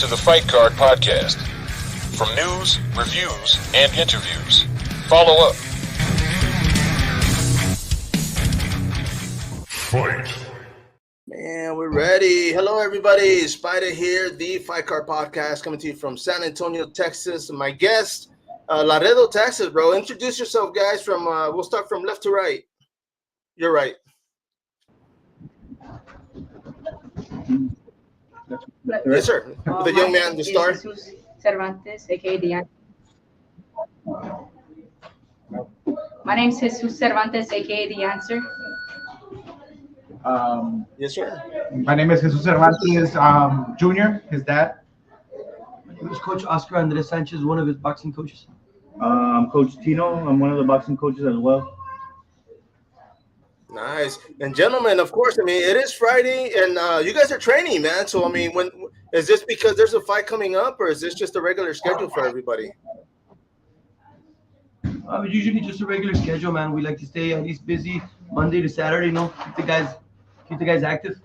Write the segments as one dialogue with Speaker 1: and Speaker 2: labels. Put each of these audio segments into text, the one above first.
Speaker 1: to the Fight Card Podcast. From news, reviews, and interviews, follow up. Fight.
Speaker 2: Man, we're ready. Hello, everybody. Spider here, the Fight Card Podcast, coming to you from San Antonio, Texas. My guest, Laredo, Texas, bro. Introduce yourself, guys. We'll start from left to right. You're right. Yes, sir. The young man, the star.
Speaker 3: Jesus Cervantes, aka the answer. My name is Jesus Cervantes, aka the answer.
Speaker 2: Yes, sir.
Speaker 4: My name is Jesus Cervantes Jr., his dad.
Speaker 5: My name is Coach Oscar Andres Sanchez, one of his boxing coaches.
Speaker 6: I'm Coach Tino. I'm one of the boxing coaches as well.
Speaker 2: Nice. And gentlemen, of course, I mean, it is Friday, and you guys are training, man. So, I mean, when is this because there's a fight coming up, or is this just a regular schedule for everybody?
Speaker 5: It's usually just a regular schedule, man. We like to stay at least busy Monday to Saturday, keep the guys active.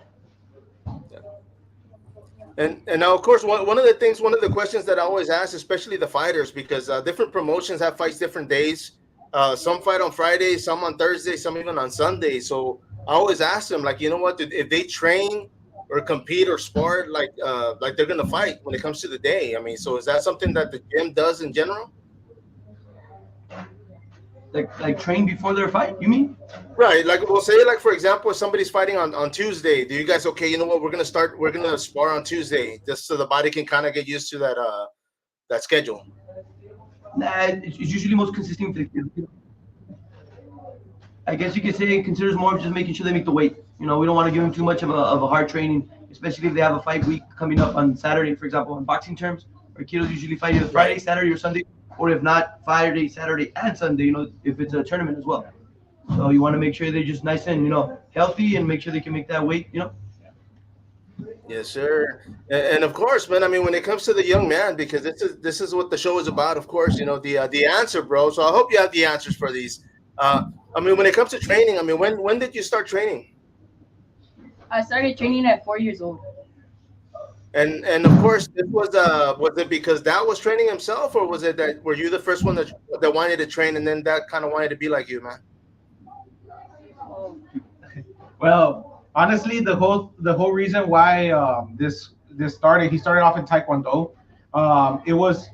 Speaker 2: And now, of course, one of the questions that I always ask, especially the fighters, because different promotions have fights different days. Some fight on Friday, some on Thursday, some even on Sunday. So I always ask them, like, you know what, if they train or compete or spar like they're gonna fight when it comes to the day. I mean, so is that something that the gym does in general?
Speaker 5: Like train before their fight, you mean?
Speaker 2: Right. Like we'll say, like for example, if somebody's fighting on Tuesday, do you guys you know what, we're gonna spar on Tuesday just so the body can kind of get used to that schedule?
Speaker 5: Nah, it's usually most consistent. I guess you could say it considers more of just making sure they make the weight. We don't want to give them too much of a hard training, especially if they have a fight week coming up on Saturday, for example, in boxing terms. Our kiddos usually fight either Friday, Saturday, or Sunday, or if not, Friday, Saturday, and Sunday, if it's a tournament as well. So you want to make sure they're just nice and, healthy and make sure they can make that weight,
Speaker 2: Yes, sir. And of course, man, I mean, when it comes to the young man, because this is what the show is about, of course, the answer, bro. So I hope you have the answers for these. I mean, when it comes to training, I mean, when did you start training?
Speaker 3: I started training at 4 years old.
Speaker 2: And of course, this was it because Dad was training himself, or was it that were you the first one that wanted to train, and then Dad kind of wanted to be like you, man?
Speaker 4: Well, honestly, the whole reason why this started, he started off in Taekwondo. It was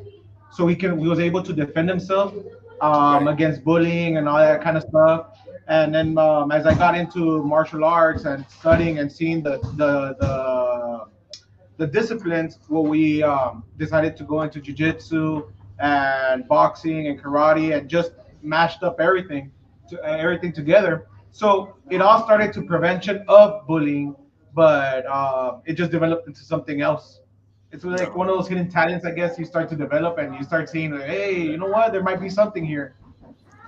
Speaker 4: so he was able to defend himself against bullying and all that kind of stuff. And then as I got into martial arts and studying and seeing the disciplines, we decided to go into jiu-jitsu and boxing and karate and just mashed up everything together. So it all started to prevention of bullying, but it just developed into something else. It's like one of those hidden talents, I guess, you start to develop and you start seeing, like, hey, you know what? There might be something here.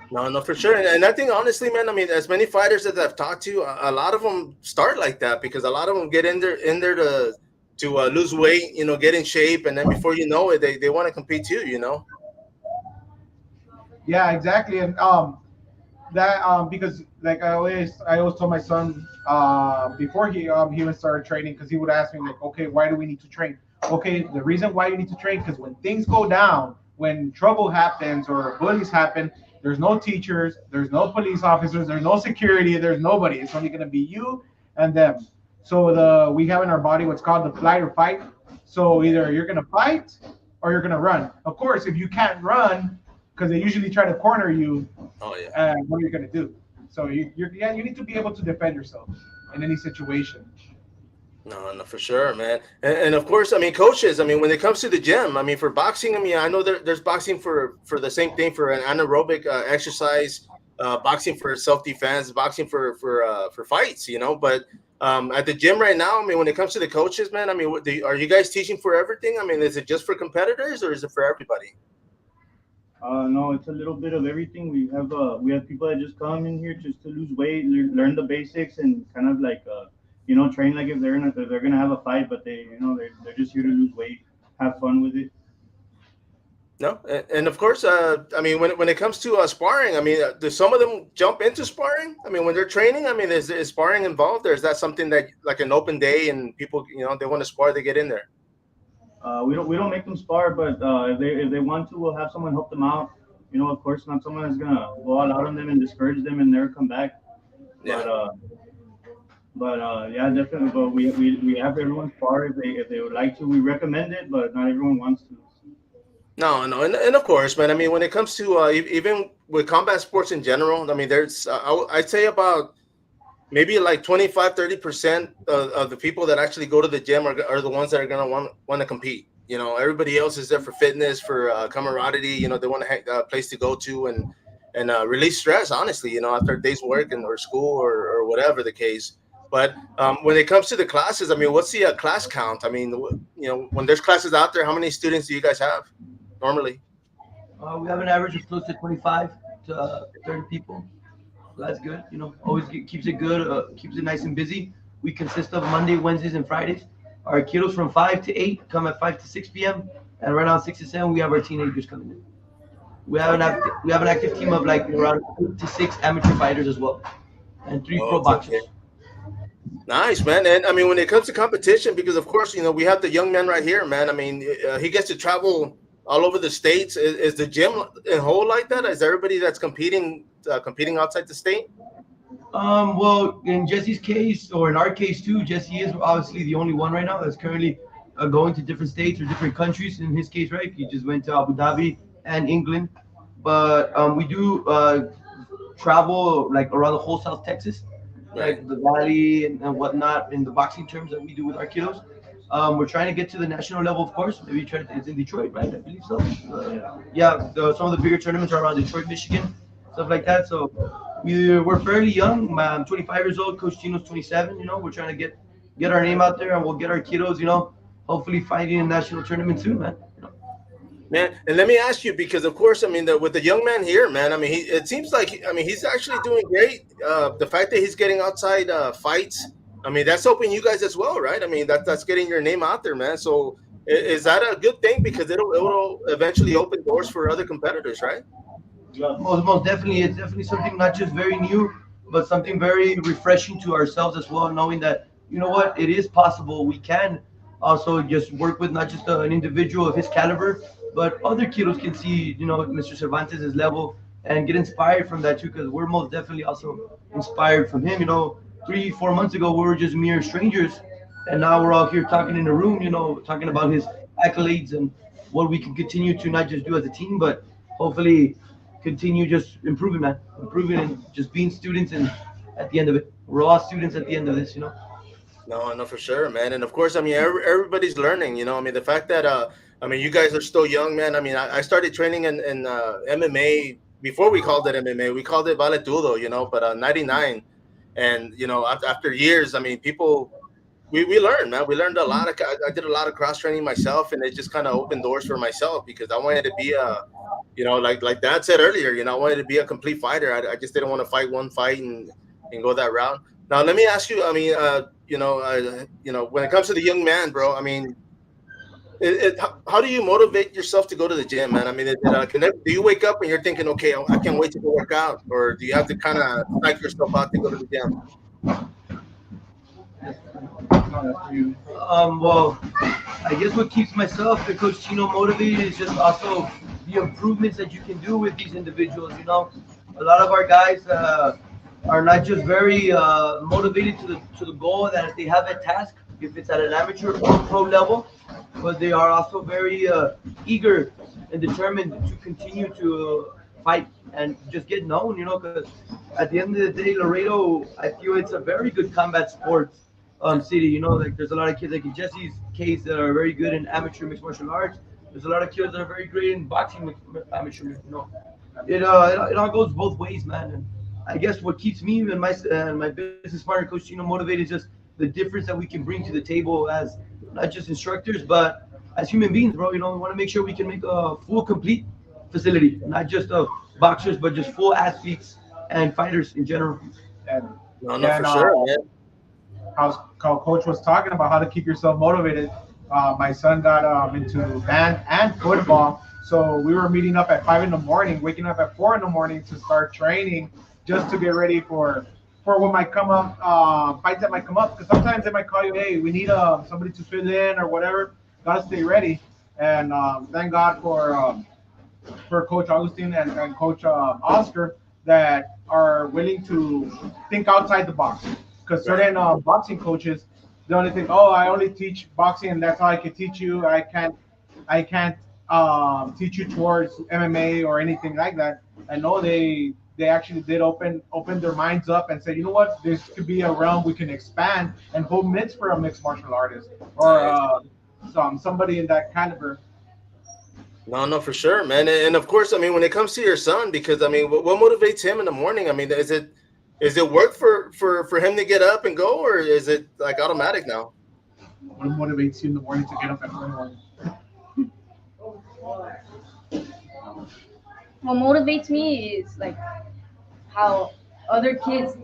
Speaker 2: No, for sure. And I think, honestly, man, I mean, as many fighters that I've talked to, a lot of them start like that because a lot of them get in there to lose weight, get in shape, and then before you know it, they want to compete too,
Speaker 4: Yeah, exactly. And because like I always told my son before he even started training, because he would ask me like, okay, why do we need to train? Okay, the reason why you need to train, because when things go down, when trouble happens or bullies happen, there's no teachers, there's no police officers, there's no security, there's nobody. It's only going to be you and them. So we have in our body what's called the flight or fight. So either you're going to fight or you're going to run. Of course, if you can't run, because they usually try to corner you, what are you going to do? So you need to be able to defend yourself in any situation.
Speaker 2: No, for sure, man. And of course, I mean, coaches, I mean, when it comes to the gym, I mean, for boxing, I mean, I know there's boxing for the same thing, for an anaerobic exercise, boxing for self-defense, boxing for fights, but at the gym right now, I mean, when it comes to the coaches, man, I mean, are you guys teaching for everything? I mean, is it just for competitors or is it for everybody?
Speaker 6: No, it's a little bit of everything. We have people that just come in here just to lose weight, learn the basics, and kind of like train like if they're gonna have a fight, but they're just here to lose weight, have fun with it.
Speaker 2: No, and of course, I mean, when it comes to sparring, I mean, do some of them jump into sparring? I mean, when they're training, I mean, is sparring involved, or is that something that like an open day and people, they want to spar, they get in there?
Speaker 6: we don't make them spar, but if they want to, we'll have someone help them out. Of course, not someone that's gonna go all out on them and discourage them and never come back.
Speaker 2: Yeah.
Speaker 6: But yeah, definitely. But we have everyone spar if they would like to. We recommend it, but not everyone wants to.
Speaker 2: No, no, and of course, man. I mean, when it comes to even with combat sports in general, I mean, there's I'd say about maybe like 25-30% of the people that actually go to the gym are the ones that are gonna want to compete. Everybody else is there for fitness, for camaraderie. They want a place to go to and release stress. Honestly, after a day's work or school or whatever the case. But when it comes to the classes, I mean, what's the class count? I mean, when there's classes out there, how many students do you guys have normally?
Speaker 5: We have an average of close to 25 to 30 people. So that's good. Always keeps it good, keeps it nice and busy. We consist of Monday, Wednesdays, and Fridays. Our kiddos from 5 to 8 come at 5 to 6 p.m. And right now, 6 to 7, we have our teenagers coming in. We have an active team of like around 8 to 6 amateur fighters as well, and 3 pro boxers.
Speaker 2: Okay. Nice, man. And I mean, when it comes to competition, because of course, we have the young man right here, man. I mean, he gets to travel all over the states. Is the gym in whole like that? Is everybody that's competing outside the state?
Speaker 5: Well, in Jesse's case, or in our case too, Jesse is obviously the only one right now that's currently going to different states or different countries. In his case, right, he just went to Abu Dhabi and England. But we do travel like around the whole South Texas,
Speaker 2: Right.
Speaker 5: like the Valley and whatnot in the boxing terms that we do with our kiddos. We're trying to get to the national level, of course. Maybe it's in Detroit, right? I believe so. Yeah, some of the bigger tournaments are around Detroit, Michigan, stuff like that. So we're fairly young. I'm 25 years old. Coach Tino's 27. We're trying to get our name out there, and we'll get our kiddos. Hopefully fighting in a national tournament soon, man.
Speaker 2: Man, and let me ask you, because of course, I mean, with the young man here, man, I mean, it seems like, I mean, he's actually doing great. The fact that he's getting outside fights, I mean, that's helping you guys as well, right? I mean, that's getting your name out there, man. So is that a good thing? Because it'll eventually open doors for other competitors, right?
Speaker 5: Most definitely, it's definitely something not just very new, but something very refreshing to ourselves as well, knowing that it is possible. We can also just work with not just an individual of his caliber, but other kiddos can see Mr. Cervantes' level and get inspired from that too, because we're most definitely also inspired from him. 3-4 months ago we were just mere strangers, and now we're all here talking in a room, talking about his accolades and what we can continue to not just do as a team, but hopefully continue just improving, man. Improving and just being students, and at the end of it, we're all students at the end of this.
Speaker 2: No, for sure, man. And of course, I mean, everybody's learning. I mean, the fact that I mean, you guys are still young, man. I mean, I started training in MMA before we called it MMA. We called it Valetudo, but 99. And after years, I mean, people we learned, man. We learned a lot. I did a lot of cross training myself, and it just kind of opened doors for myself, because I wanted to be a, like Dad said earlier, I wanted to be a complete fighter. I just didn't want to fight one fight and go that route. Now, let me ask you. I mean, when it comes to the young man, bro. I mean, how do you motivate yourself to go to the gym, man? I mean, do you wake up and you're thinking, okay, I can't wait to go work out, or do you have to kind of psych yourself out to go to the gym?
Speaker 5: Well, I guess what keeps myself and Coach Chino motivated is just also the improvements that you can do with these individuals. A lot of our guys are not just very motivated to the goal that they have at task, if it's at an amateur or pro level, but they are also very eager and determined to continue to fight and just get known, because at the end of the day, Laredo, I feel it's a very good combat sports city. Like there's a lot of kids, like in Jesse's case, that are very good in amateur mixed martial arts. There's a lot of kids that are very great in boxing amateur. It all goes both ways, man. And I guess what keeps me and my business partner, Coach Chino, motivated is just the difference that we can bring to the table as not just instructors, but as human beings, bro. We want to make sure we can make a full, complete facility, not just boxers, but just full athletes and fighters in general.
Speaker 4: And
Speaker 2: No, for sure, man.
Speaker 4: how Coach was talking about how to keep yourself motivated. My son got into band and football, so we were meeting up at 5 in the morning, waking up at 4 in the morning to start training, just to get ready for what might come up, fights that might come up. Because sometimes they might call you, hey, we need somebody to fill in or whatever. gotta stay ready. And thank God for Coach Augustine and Coach Oscar that are willing to think outside the box. Because certain boxing coaches, they only think, oh, I only teach boxing and that's all I can teach you. I can't teach you towards MMA or anything like that. And no, they actually did open their minds up and said, you know what, this could be a realm we can expand and hold mitts for a mixed martial artist or
Speaker 2: Nice.
Speaker 4: somebody in that caliber.
Speaker 2: No, no, for sure, man. And of course, I mean, when it comes to your son, because I mean, what motivates him in the morning? I mean, is it work for him to get up and go, or is it like automatic now?
Speaker 4: What motivates you in the morning to get up at 1?
Speaker 3: What motivates me is like how other kids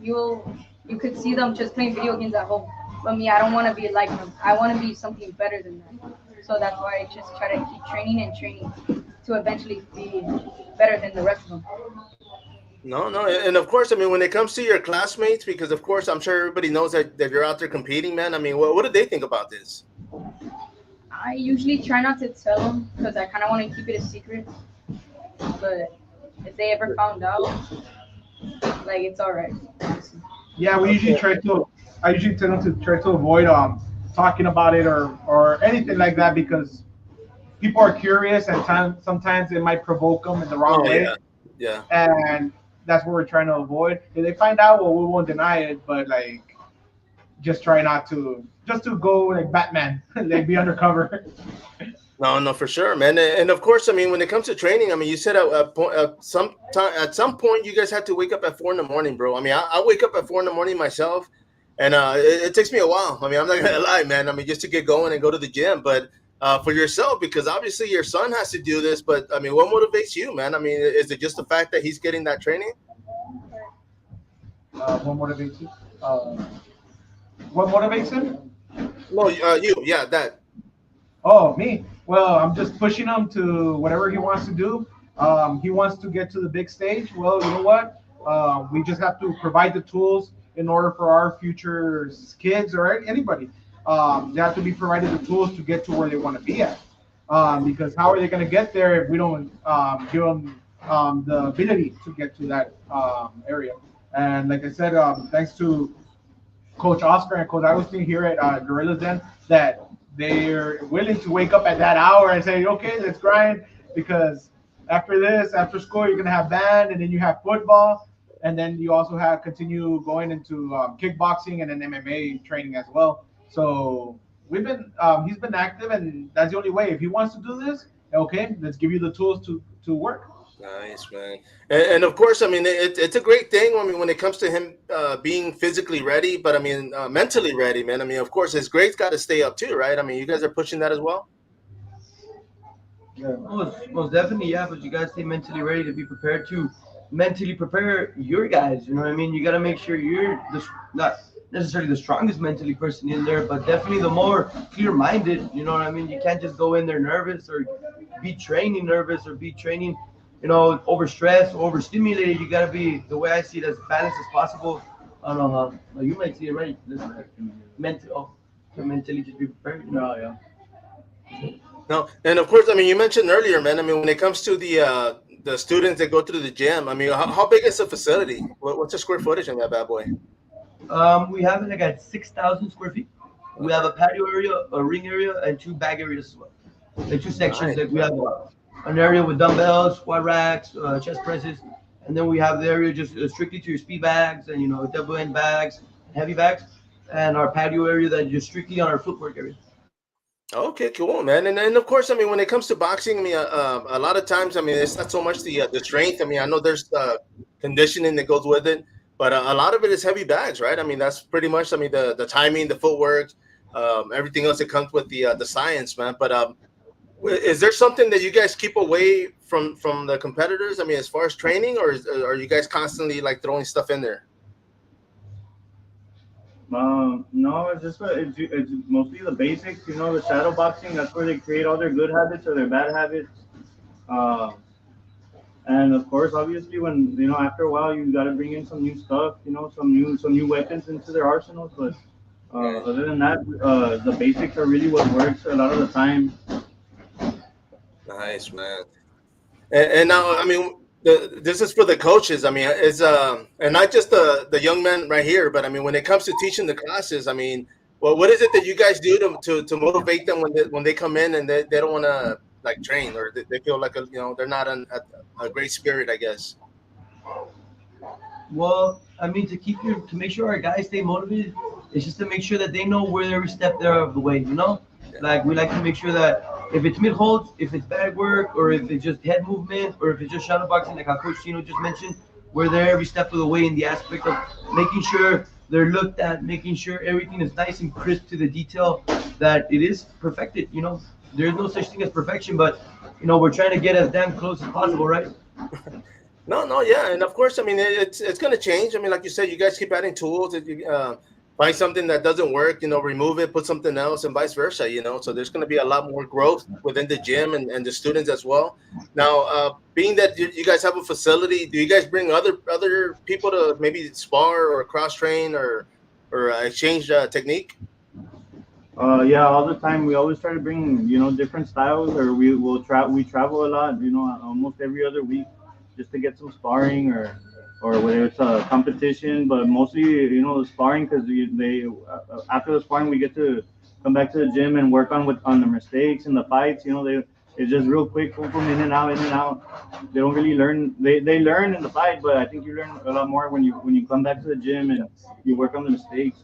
Speaker 3: you could see them just playing video games at home. But me, I don't want to be like them. I want to be something better than that. So that's why I just try to keep training and training to eventually be better than the rest of them.
Speaker 2: No, no, and of course, I mean, when it comes to your classmates, because of course, I'm sure everybody knows that you're out there competing, man. I mean, what do they think about this?
Speaker 3: I usually try not to tell them because I kind of want to keep it a secret. But if they ever found out, like it's all right. Honestly.
Speaker 4: Yeah, we usually
Speaker 2: Okay.
Speaker 4: try to. I usually tell them to try to avoid talking about it or anything like that because people are curious and sometimes it might provoke them in the wrong
Speaker 2: Oh
Speaker 4: way,
Speaker 2: yeah, yeah.
Speaker 4: and that's what we're trying to avoid. If they find out, well, we won't deny it, but like just try not to just to go like Batman, like be undercover.
Speaker 2: No, no, for sure, man. And of course, I mean, when it comes to training, I mean, you said at some point you guys had to wake up at 4 in the morning, bro. I mean, I wake up at 4 in the morning myself, and it takes me a while. I mean, I'm not gonna lie, man. I mean, just to get going and go to the gym, but for yourself, because obviously your son has to do this. But I mean, what motivates you, man? I mean, is it just the fact that he's getting that training?
Speaker 4: What motivates you? What motivates him?
Speaker 2: No, yeah, that.
Speaker 4: Oh, me. Well, I'm just pushing him to whatever he wants to do. He wants to get to the big stage. Well, you know what? We just have to provide the tools in order for our future kids or anybody. They have to be provided the tools to get to where they want to be at. Because how are they going to get there if we don't give them the ability to get to that area? And like I said, thanks to Coach Oscar and Coach Agustin here at Gorillas Den that they're willing to wake up at that hour and say, okay, let's grind because after this, after school, you're gonna have band and then you have football and then you also have continue going into kickboxing and then MMA training as well. So he's been active and that's the only way. If he wants to do this, okay, let's give you the tools to work.
Speaker 2: Nice, man. And of course, I mean, it's a great thing. I mean, when it comes to him being physically ready, but I mean, mentally ready, man. I mean, of course, his grades got to stay up too, right? I mean, you guys are pushing that as well.
Speaker 4: Yeah.
Speaker 5: Most definitely, yeah. But you gotta stay mentally ready to be prepared to mentally prepare your guys. You know what I mean? You gotta make sure you're not necessarily the strongest mentally person in there, but definitely the more clear-minded. You know what I mean? You can't just go in there nervous or be training nervous or be training, overstressed, overstimulated. You gotta be the way I see it as balanced as possible. I don't know how well, you might see it right. Mentally just be prepared.
Speaker 6: No, yeah.
Speaker 2: No, and of course, I mean, you mentioned earlier, man. I mean, when it comes to the students that go through the gym, I mean, how big is the facility? What's the square footage in that bad boy?
Speaker 5: We have it like at 6,000 square feet. We have a patio area, a ring area, and two bag areas as well. Like two sections.
Speaker 2: Nice.
Speaker 5: Like we have an area with dumbbells, squat racks, chest presses, and then we have the area just strictly to your speed bags and double end bags, heavy bags, and our patio area that just strictly on our footwork area.
Speaker 2: Okay, cool, man. And of course, I mean, when it comes to boxing, I mean, a lot of times, I mean, it's not so much the strength. I mean, I know there's conditioning that goes with it, but a lot of it is heavy bags, right? I mean, that's pretty much, I mean, the timing, the footwork, everything else that comes with the science, man. But is there something that you guys keep away from the competitors? I mean, as far as training, or are you guys constantly like throwing stuff in there?
Speaker 6: No, it's just it's mostly the basics. The shadow boxing. That's where they create all their good habits or their bad habits. Uh, and of course, obviously, when after a while, you got to bring in some new stuff. Some new weapons into their arsenals. But
Speaker 2: Right.
Speaker 6: Other than that, the basics are really what works a lot of the time.
Speaker 2: Nice, man. And now, I mean, this is for the coaches. I mean, it's and not just the young men right here, but I mean, when it comes to teaching the classes, I mean, well, what is it that you guys do to motivate them when they come in and they don't want to like train, or they feel like they're not a great spirit, I guess.
Speaker 5: Well, I mean, to make sure our guys stay motivated, it's just to make sure that they know where every step there of the way. You know,
Speaker 2: Yeah.
Speaker 5: like we like to make sure that if it's mid holds, if it's bag work, or if it's just head movement, or if it's just shadow boxing, like how Coach Tino just mentioned, we're there every step of the way in the aspect of making sure they're looked at, making sure everything is nice and crisp to the detail that it is perfected. You know, there's no such thing as perfection, but we're trying to get as damn close as possible, right?
Speaker 2: No, no, yeah, and of course, I mean, it's going to change. I mean, like you said, you guys keep adding tools. If you find something that doesn't work, remove it, put something else, and vice versa. So there's going to be a lot more growth within the gym and the students as well. Now, being that you guys have a facility, do you guys bring other people to maybe spar or cross train or exchange technique?
Speaker 6: Yeah, all the time. We always try to bring, different styles, or we travel a lot, almost every other week, just to get some sparring, or whether it's a competition, but mostly, the sparring, because they after the sparring we get to come back to the gym and work on the mistakes and the fights. It's just real quick, boom, boom, in and out, in and out. They don't really learn. They learn in the fight, but I think you learn a lot more when you come back to the gym and you work on the mistakes.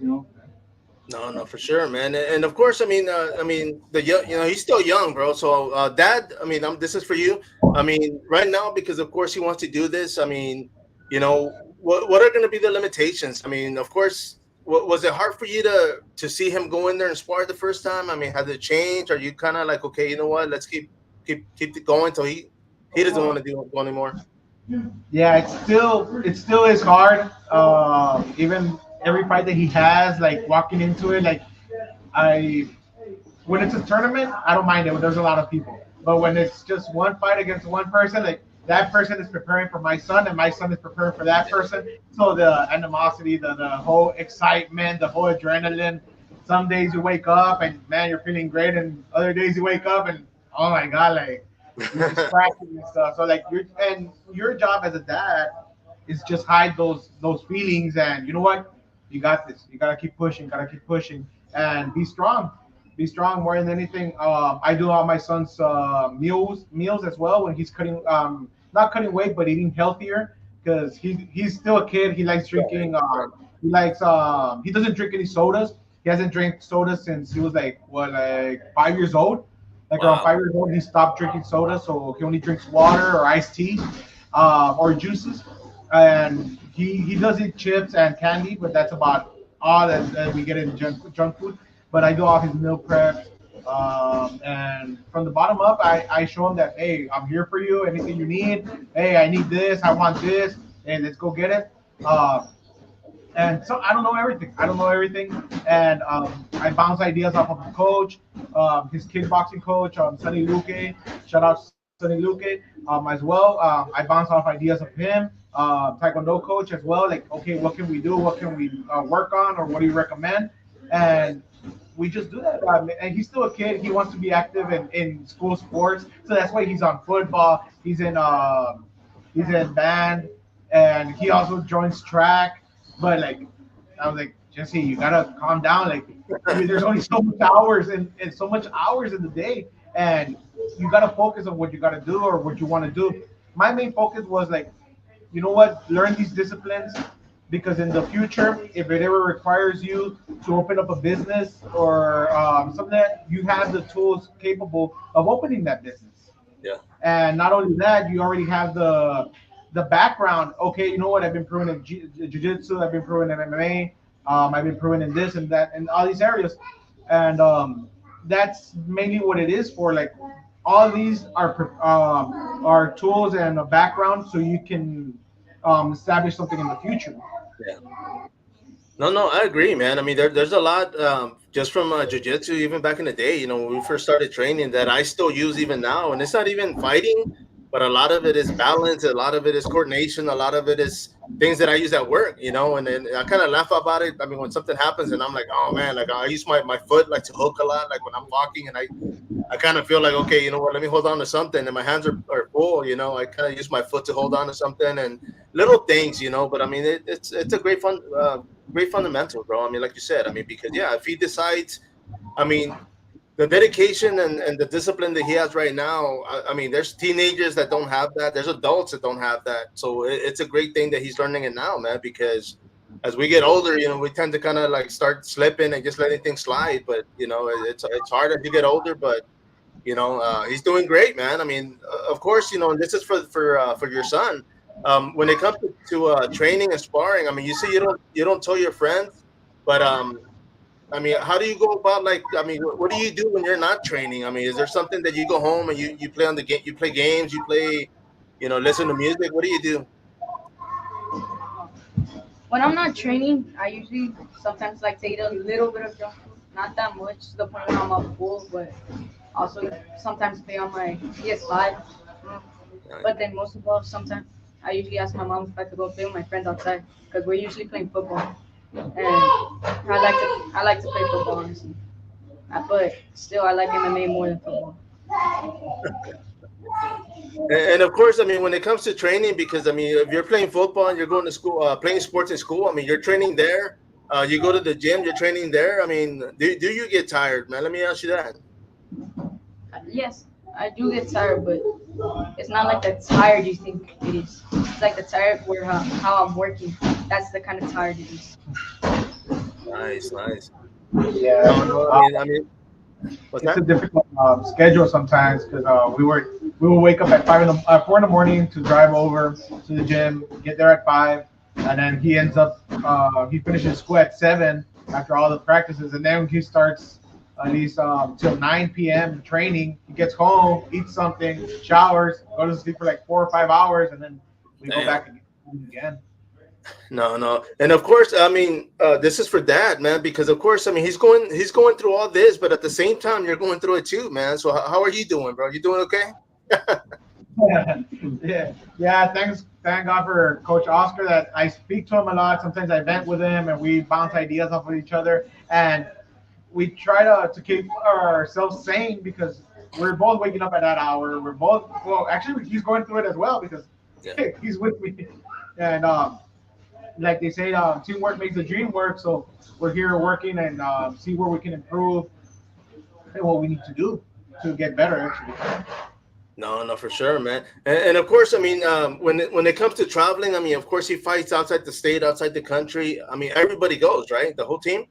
Speaker 2: No, no, for sure, man, and of course, I mean, the young, he's still young, bro. So, Dad, I mean, this is for you. I mean, right now, because of course he wants to do this. I mean, what are going to be the limitations? I mean, of course, was it hard for you to see him go in there and spar the first time? I mean, has it changed? Are you kind of like, okay, you know what? Let's keep it going until he doesn't want to do it anymore.
Speaker 4: Yeah, it still is hard. Even every fight that he has, like walking into it, like I when it's a tournament, I don't mind it when there's a lot of people. But when it's just one fight against one person, like that person is preparing for my son, and my son is preparing for that person. So the animosity, the whole excitement, the whole adrenaline. Some days you wake up and man, you're feeling great, and other days you wake up and oh my god, like you're just cracking and stuff. So like your job as a dad is just hide those feelings, and you know what, you got this. You gotta keep pushing, and be strong more than anything. I do all my son's meals as well when he's cutting, not cutting weight, but eating healthier because he's still a kid. He likes
Speaker 2: Right,
Speaker 4: drinking.
Speaker 2: right.
Speaker 4: He doesn't drink any sodas. He hasn't drank soda since he was like what, like 5 years old. Like around
Speaker 2: Wow.
Speaker 4: 5 years old, he stopped drinking soda, so he only drinks water or iced tea, or juices. And he does eat chips and candy, but that's about all that we get in junk food. But I do all his meal preps. And from the bottom up, I show him that, hey, I'm here for you. Anything you need. Hey, I need this. I want this. Hey, let's go get it. And so I don't know everything. I don't know everything, and I bounce ideas off of the coach, his kickboxing coach, Sonny Luque. Shout out Sonny Luque as well. I bounce off ideas of him, Taekwondo coach as well. Like, okay, what can we do? What can we work on, or what do you recommend? And we just do that. And he's still a kid. He wants to be active in school sports, so that's why he's on football. He's in band, and he also joins track. But like, I was like, Jesse, you gotta calm down. Like, there's only so much hours and so much hours in the day, and you gotta focus on what you gotta do or what you want to do. My main focus was like, you know what, learn these disciplines because in the future, if it ever requires you to open up a business or something, that you have the tools capable of opening that business.
Speaker 2: Yeah.
Speaker 4: And not only that, you already have the background. Okay, you know what? I've been proven in jiu-jitsu. I've been proven in MMA. I've been proven in this and that and all these areas, and that's mainly what it is for. Like all these are tools and a background, so you can establish something in the future.
Speaker 2: Yeah. No, no, I agree, man. I mean, there's a lot just from jujitsu, even back in the day, when we first started training, that I still use even now. And it's not even fighting. but a lot of it is balance, a lot of it is coordination, a lot of it is things that I use at work, you know. And then I kind of laugh about it. I mean, when something happens and I'm like, oh man, like I use my foot like to hook a lot, like when I'm walking, and I kind of feel like, okay, you know what, let me hold on to something, and my hands are full, you know. I kind of use my foot to hold on to something, and little things, you know. But I mean, it's a great fundamental, bro. I mean, like you said, I mean, because yeah, if he decides, I mean, the dedication and the discipline that he has right now, I mean, there's teenagers that don't have that. There's adults that don't have that. So it's a great thing that he's learning it now, man, because as we get older, you know, we tend to kind of like start slipping and just letting things slide. But, you know, it's hard as you get older, but, you know, he's doing great, man. I mean, of course, you know, and this is for your son. When it comes to training and sparring, I mean, you see, you don't tell your friends, but I mean, how do you go about, like, I mean, what do you do when you're not training? I mean, is there something that you go home and you play on the game, you play games, you play, you know, listen to music? What do you do?
Speaker 3: When I'm not training, I usually sometimes like to eat a little bit of junk food, not that much to the point where I'm up full, but also sometimes play on my PS5. mm. But then most of all, sometimes I usually ask my mom if I could go play with my friends outside because we're usually playing football, and I like to play football honestly. But still, I like MMA more than football.
Speaker 2: And of course, I mean, when it comes to training, because I mean, if you're playing football and you're going to school, playing sports in school, I mean, you're training there. You go to the gym, you're training there. I mean, do you get tired, man? Let me ask you that.
Speaker 3: Yes, I do get tired, but it's not like the tired you think it is. It's like the tired where how I'm working. That's the kind of tired it is.
Speaker 2: Nice, nice.
Speaker 4: Yeah.
Speaker 2: No, no, I mean, what's
Speaker 4: It's a
Speaker 2: that?
Speaker 4: difficult schedule sometimes because we will wake up at 4 in the morning to drive over to the gym, get there at 5, and then he finishes school at 7 after all the practices, and then he starts at least till 9 p.m. training. He gets home, eats something, showers, goes to sleep for like 4 or 5 hours, and then we go
Speaker 2: Damn.
Speaker 4: back again.
Speaker 2: No, no, and of course, I mean, this is for dad, man, because of course, I mean, he's going through all this, but at the same time, you're going through it too, man. So how are you doing, bro? You doing okay?
Speaker 4: Yeah. Thank God for Coach Oscar that I speak to him a lot. Sometimes I vent with him and we bounce ideas off of each other. And we try to keep ourselves sane because we're both waking up at that hour. We're both, well, actually, he's going through it as well because
Speaker 2: Yeah.
Speaker 4: he's with me. And like they say, teamwork makes the dream work. So we're here working and see where we can improve and what we need to do to get better, actually.
Speaker 2: No, no, for sure, man. And of course, I mean, when it comes to traveling, I mean, of course, he fights outside the state, outside the country. I mean, everybody goes, right? The whole team.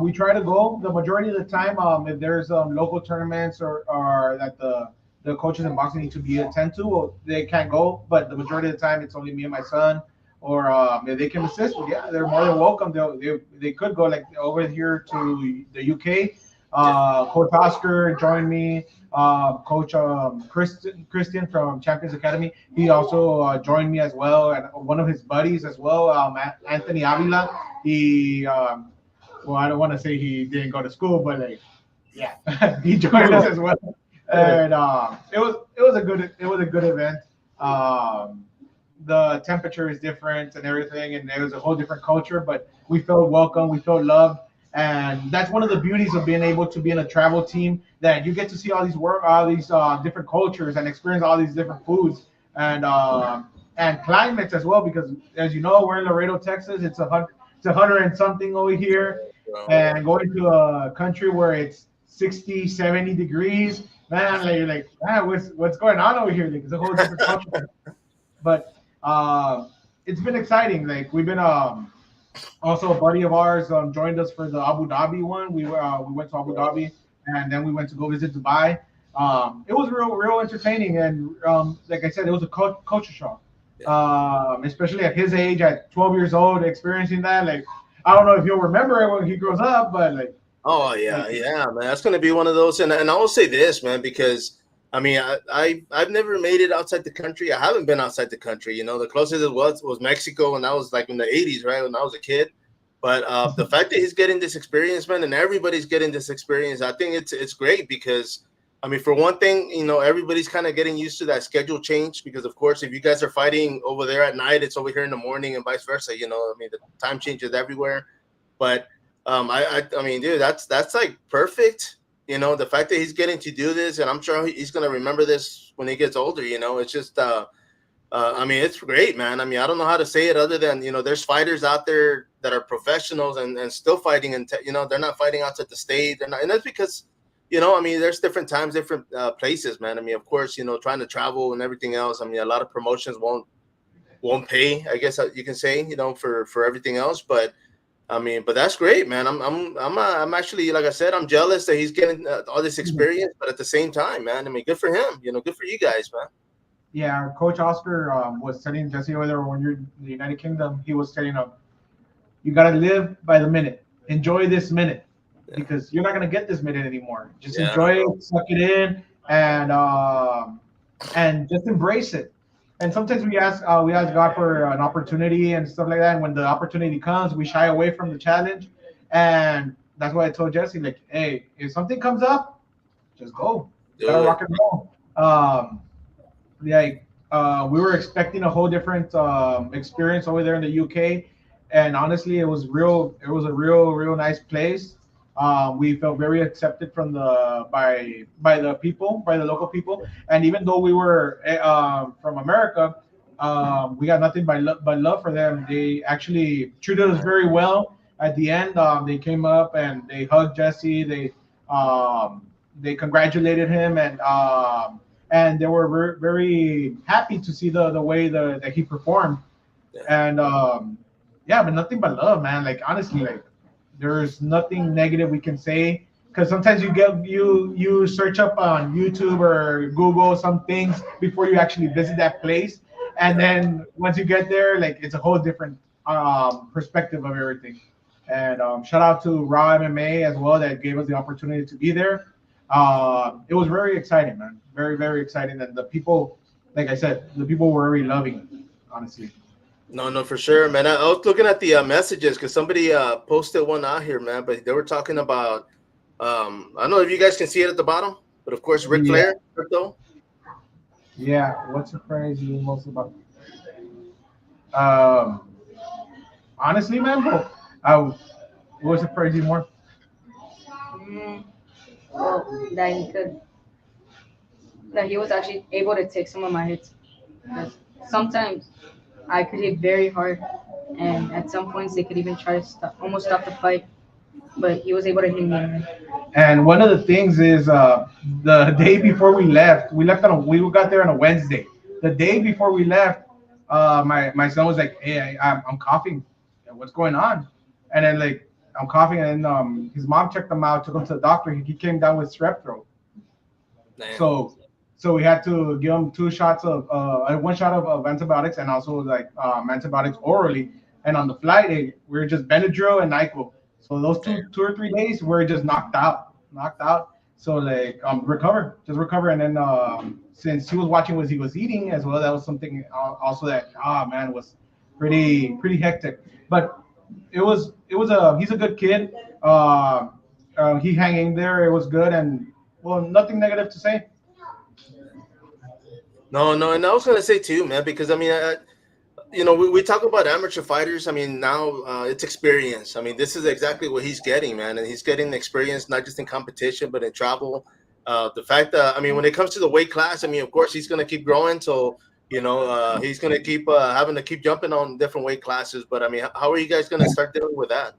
Speaker 4: We try to go the majority of the time. If there's local tournaments or that the coaches in boxing need to be attend to, well, they can't go. But the majority of the time, it's only me and my son. Or if they can assist, well, yeah, they're more than welcome. They could go like over here to the UK.
Speaker 2: Yeah.
Speaker 4: Coach Oscar joined me. Coach Christian from Champions Academy, he also joined me as well, and one of his buddies as well, Anthony Avila. He well, I don't want to say he didn't go to school, but like, yeah, he joined us as well, and it was a good event. Um, the temperature is different and everything, and it was a whole different culture, but we felt welcome, we felt loved, and that's one of the beauties of being able to be in a travel team that you get to see all these different cultures and experience all these different foods and climates as well, because as you know, we're in Laredo, Texas. It's 100 and something over here,
Speaker 2: Well,
Speaker 4: and going to a country where it's 60, 70 degrees, man, like, you're like, man, what's going on over here? Like, it's a whole different culture. But it's been exciting. Like, we've been also a buddy of ours joined us for the Abu Dhabi one. We went to Abu Dhabi, and then we went to go visit Dubai. It was real entertaining, and like I said, it was a culture shock. Especially at his age, at 12 years old, experiencing that. Like, I don't know if he'll remember it when he grows up, but
Speaker 2: oh yeah,
Speaker 4: like
Speaker 2: yeah, man. That's gonna be one of those, and I will say this, man, because I mean, I've never made it outside the country. I haven't been outside the country. You know, the closest it was Mexico, and that was like in the '80s, right, when I was a kid. But the fact that he's getting this experience, man, and everybody's getting this experience, I think it's great because I mean, for one thing, everybody's kind of getting used to that schedule change because, of course, if you guys are fighting over there at night, it's over here in the morning and vice versa. I mean, the time changes everywhere. But I mean, dude, that's like perfect. The fact that he's getting to do this, and I'm sure he's gonna remember this when he gets older. It's just, I mean, it's great, man. I mean, I don't know how to say it other than there's fighters out there that are professionals and still fighting, and they're not fighting outside the state. They're not, and that's because. I mean, there's different times, different places, man. I mean, of course, trying to travel and everything else. I mean, a lot of promotions won't pay, I guess you can say, for everything else. But I mean, but that's great, man. I'm actually, like I said, I'm jealous that he's getting all this experience. But at the same time, man, I mean, good for him. Good for you guys, man.
Speaker 4: Yeah, Coach Oscar was telling Jesse over there when you're in the United Kingdom, he was telling him, you got to live by the minute. Enjoy this minute. Because you're not gonna get this minute anymore. Just enjoy it, suck it in, and just embrace it. And sometimes we ask God for an opportunity and stuff like that. And when the opportunity comes, we shy away from the challenge. And that's why I told Jesse, like, hey, if something comes up, just go. Gotta rock and roll. We were expecting a whole different experience over there in the UK, and honestly, it was a real nice place. We felt very accepted by the people, by the local people, and even though we were from America, we got nothing but love for them. They actually treated us very well. At the end, they came up and they hugged Jesse. They congratulated him, and they were very happy to see the way that he performed. And but nothing but love, man. Like honestly, like. There's nothing negative we can say because sometimes you search up on YouTube or Google some things before you actually visit that place, and then once you get there, like it's a whole different perspective of everything. And shout out to Raw MMA as well that gave us the opportunity to be there. It was very exciting, man. Very, very exciting, and the people, like I said, the people were very loving, honestly.
Speaker 2: No, for sure, man. I was looking at the messages because somebody posted one out here, man. But they were talking about, I don't know if you guys can see it at the bottom, but of course, Ric Flair, crypto.
Speaker 4: Yeah, what surprised you most about? Honestly, man, what surprised you more?
Speaker 3: Well, that he was actually able to take some of my hits. Because sometimes I could hit very hard, and at some points they could even try to almost stop the fight. But he was able to hit me.
Speaker 4: And one of the things is the day before we got there on a Wednesday. The day before we left, my son was like, "Hey, I'm coughing. What's going on?" And then like I'm coughing, and then his mom checked him out, took him to the doctor. He came down with strep throat. Damn. So we had to give him one shot of antibiotics and also like antibiotics orally. And on the flight, we were just Benadryl and NyQuil. So those two or 3 days, we were just knocked out. So like recover. And then since he was watching what he was eating as well, that was something also that man was pretty hectic. But he's a good kid. He hanging there. It was good, and well, nothing negative to say.
Speaker 2: No, and I was gonna say too, man, because I mean, we talk about amateur fighters. I mean, now it's experience. I mean, this is exactly what he's getting, man, and he's getting experience not just in competition but in travel. The fact that when it comes to the weight class, I mean, of course, he's gonna keep growing, so he's gonna keep having to keep jumping on different weight classes. But I mean, how are you guys gonna start dealing with that?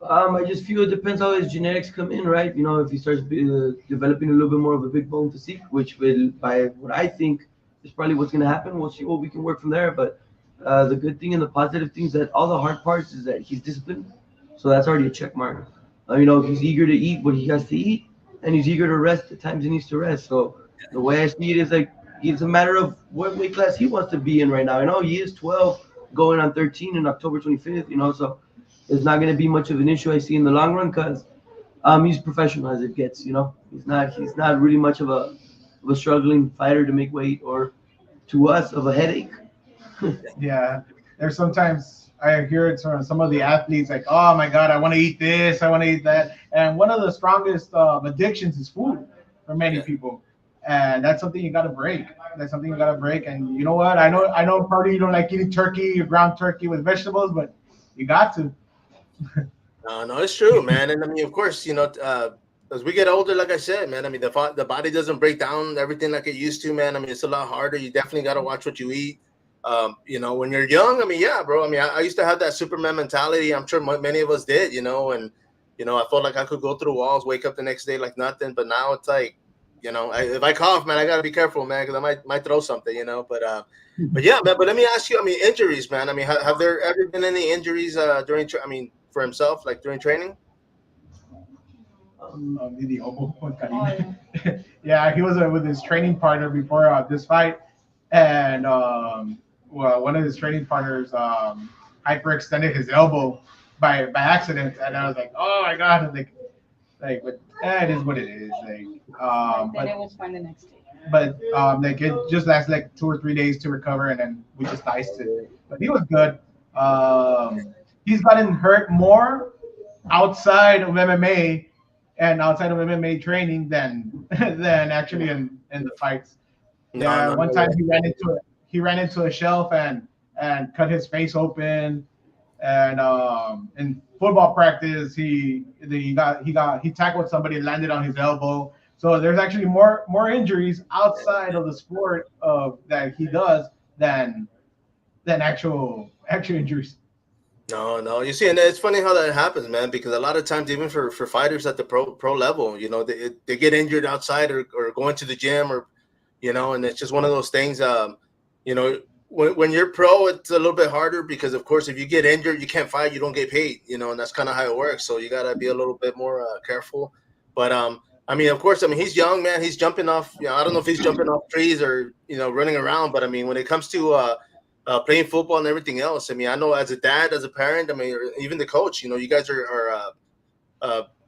Speaker 5: I just feel it depends how his genetics come in, right? If he starts developing a little bit more of a big bone physique, which will, by what I think, is probably what's going to happen. We'll see what we can work from there. But the good thing and the positive things that all the hard parts is that he's disciplined. So that's already a check mark. He's eager to eat what he has to eat, and he's eager to rest the times he needs to rest. So the way I see it is like it's a matter of what weight class he wants to be in right now. I know he is 12, going on 13 in October 25th. So it's not going to be much of an issue I see in the long run because he's professional as it gets. He's not really much of a struggling fighter to make weight or to us of a headache.
Speaker 4: Yeah, there's sometimes I hear it from some of the athletes like, oh my God, I want to eat this, I want to eat that. And one of the strongest addictions is food for many
Speaker 2: Yeah.
Speaker 4: people. And that's something you got to break. That's something you got to break. And you know what? I know probably you don't like eating turkey or ground turkey with vegetables, but you got to.
Speaker 2: No, no, it's true, man. And I mean, of course, as we get older, like I said, man, I mean, the body doesn't break down everything like it used to, man. I mean, it's a lot harder. You definitely got to watch what you eat. When you're young, I mean, yeah, bro. I mean, I used to have that Superman mentality. I'm sure many of us did, and I felt like I could go through walls, wake up the next day like nothing. But now it's like, if I cough, man, I gotta be careful, man, because I might throw something, But yeah, man. But let me ask you. I mean, injuries, man. I mean, have there ever been any injuries I mean, for himself, like during training?
Speaker 4: The elbow with
Speaker 3: Oh,
Speaker 4: Karim.
Speaker 3: yeah.
Speaker 4: Yeah, he was with his training partner before this fight, and well, one of his training partners hyperextended his elbow by accident, and I was like, oh my God, and but that is what it is,
Speaker 3: Like, then it
Speaker 4: but
Speaker 3: was fine the next day.
Speaker 4: like it just lasts like 2 or 3 days to recover, and then we just iced it. But he was good. He's gotten hurt more outside of MMA and outside of MMA training than actually in the fights.
Speaker 2: No,
Speaker 4: Yeah,
Speaker 2: no,
Speaker 4: one
Speaker 2: no.
Speaker 4: time he ran into a shelf and cut his face open. And in football practice, he tackled somebody and landed on his elbow. So there's actually more injuries outside of the sport of that he does than actual injuries.
Speaker 2: No, no. You see, and it's funny how that happens, man. Because a lot of times, even for fighters at the pro level, they get injured outside or going to the gym and it's just one of those things. You know, when you're pro, it's a little bit harder because, of course, if you get injured, you can't fight, you don't get paid. And that's kind of how it works. So you gotta be a little bit more careful. But I mean, of course, I mean he's young, man. He's jumping off. I don't know if he's jumping off trees or running around. But I mean, when it comes to playing football and everything else. I mean, I know as a dad, as a parent, I mean, or even the coach, you guys are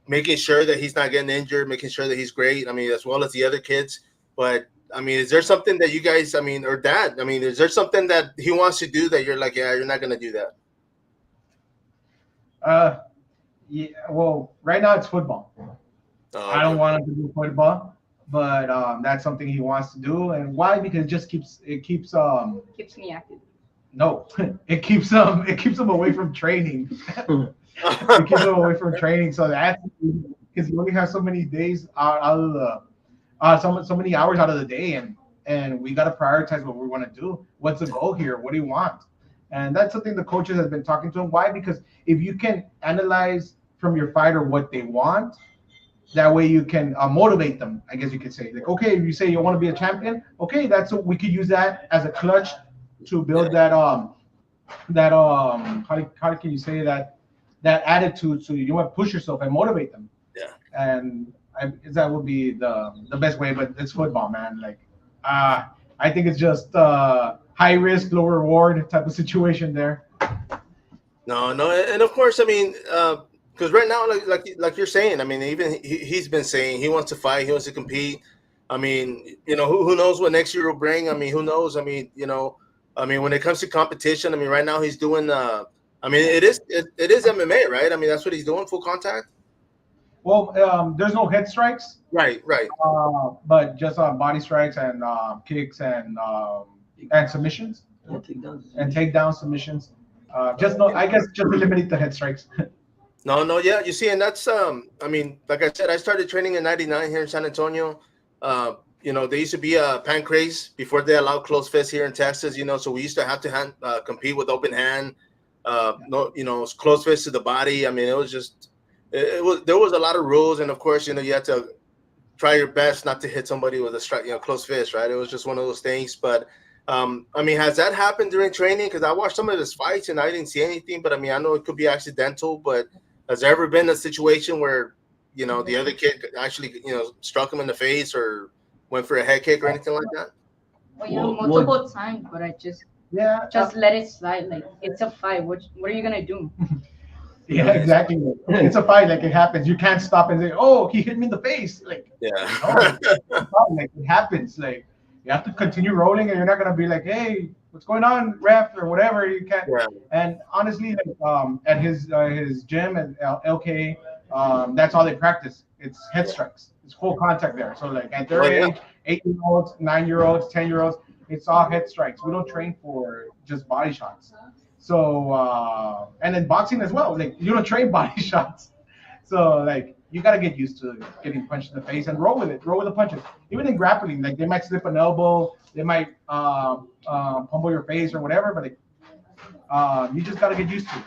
Speaker 2: making sure that he's not getting injured, making sure that he's great. I mean, as well as the other kids. But I mean, is there something that you guys, I mean, or dad, I mean, is there something that he wants to do that you're like, yeah, you're not going to do that?
Speaker 4: Uh, yeah. Well, right now it's football.
Speaker 2: Oh,
Speaker 4: I don't
Speaker 2: okay.
Speaker 4: want him to do football, but that's something he wants to do. And why? Because it keeps
Speaker 3: Keeps me active.
Speaker 4: no, it keeps him away from training. It keeps him away from training. So that's because you only have so many days out of the so many hours out of the day, and we got to prioritize what we want to do. What's the goal here? What do you want? And that's something the coaches have been talking to him. Why? Because if you can analyze from your fighter what they want, that way you can motivate them. I guess you could say like, okay, if you say you want to be a champion, okay, that's what we could use that as a clutch to build how can you say that attitude so you want to push yourself and motivate them.
Speaker 2: Yeah.
Speaker 4: And that would be the best way. But it's football, man. Like, I think it's just high risk, low reward type of situation there.
Speaker 2: No, no, and of course, I mean, because right now, like you're saying, I mean, even he's been saying he wants to fight, he wants to compete. I mean, who knows what next year will bring? I mean, who knows? I mean, I mean, when it comes to competition, I mean, right now he's doing. I mean, it is MMA, right? I mean, that's what he's doing, full contact.
Speaker 4: Well, there's no head strikes,
Speaker 2: Right, right.
Speaker 4: but just body strikes and kicks and submissions
Speaker 5: Yeah, takedowns.
Speaker 4: and takedown submissions. Just no, I guess just eliminate the head strikes.
Speaker 2: No, no, yeah. You see, and that's I mean, like I said, I started training in '99 here in San Antonio. There used to be a pancrase before they allowed closed fists here in Texas. So we used to have to compete with open hand. No, closed fists to the body. I mean, it was just there was a lot of rules, and of course, you had to try your best not to hit somebody with a strike, closed fist, right? It was just one of those things. But I mean, has that happened during training? Because I watched some of his fights and I didn't see anything. But I mean, I know it could be accidental. But has there ever been a situation where the other kid actually struck him in the face or went for a head kick or anything like that?
Speaker 3: Well,
Speaker 5: Well,
Speaker 3: multiple times, but I just
Speaker 4: Yeah,
Speaker 3: let it slide. Like, it's a fight. What are you gonna do?
Speaker 4: yeah, exactly. It's a fight. Like it happens. You can't stop and say, "Oh, he hit me in the face." Like, no,
Speaker 2: Yeah.
Speaker 4: it's a fight. Like it happens. Like you have to continue rolling, and you're not gonna be like, "Hey, what's going on, ref or whatever. You can't.
Speaker 2: Yeah.
Speaker 4: And honestly, like, at his gym at LK, that's all they practice. It's head strikes. It's full contact there. So like at their
Speaker 2: Oh, yeah.
Speaker 4: age, 8-year-olds, 9-year-olds, 10-year-olds, it's all head strikes. We don't train for just body shots. So and then boxing as well. Like you don't train body shots. So like you gotta get used to getting punched in the face and roll with it. Roll with the punches. Even in grappling, like they might slip an elbow, they might pummel your face or whatever, but like, you just gotta get used to it.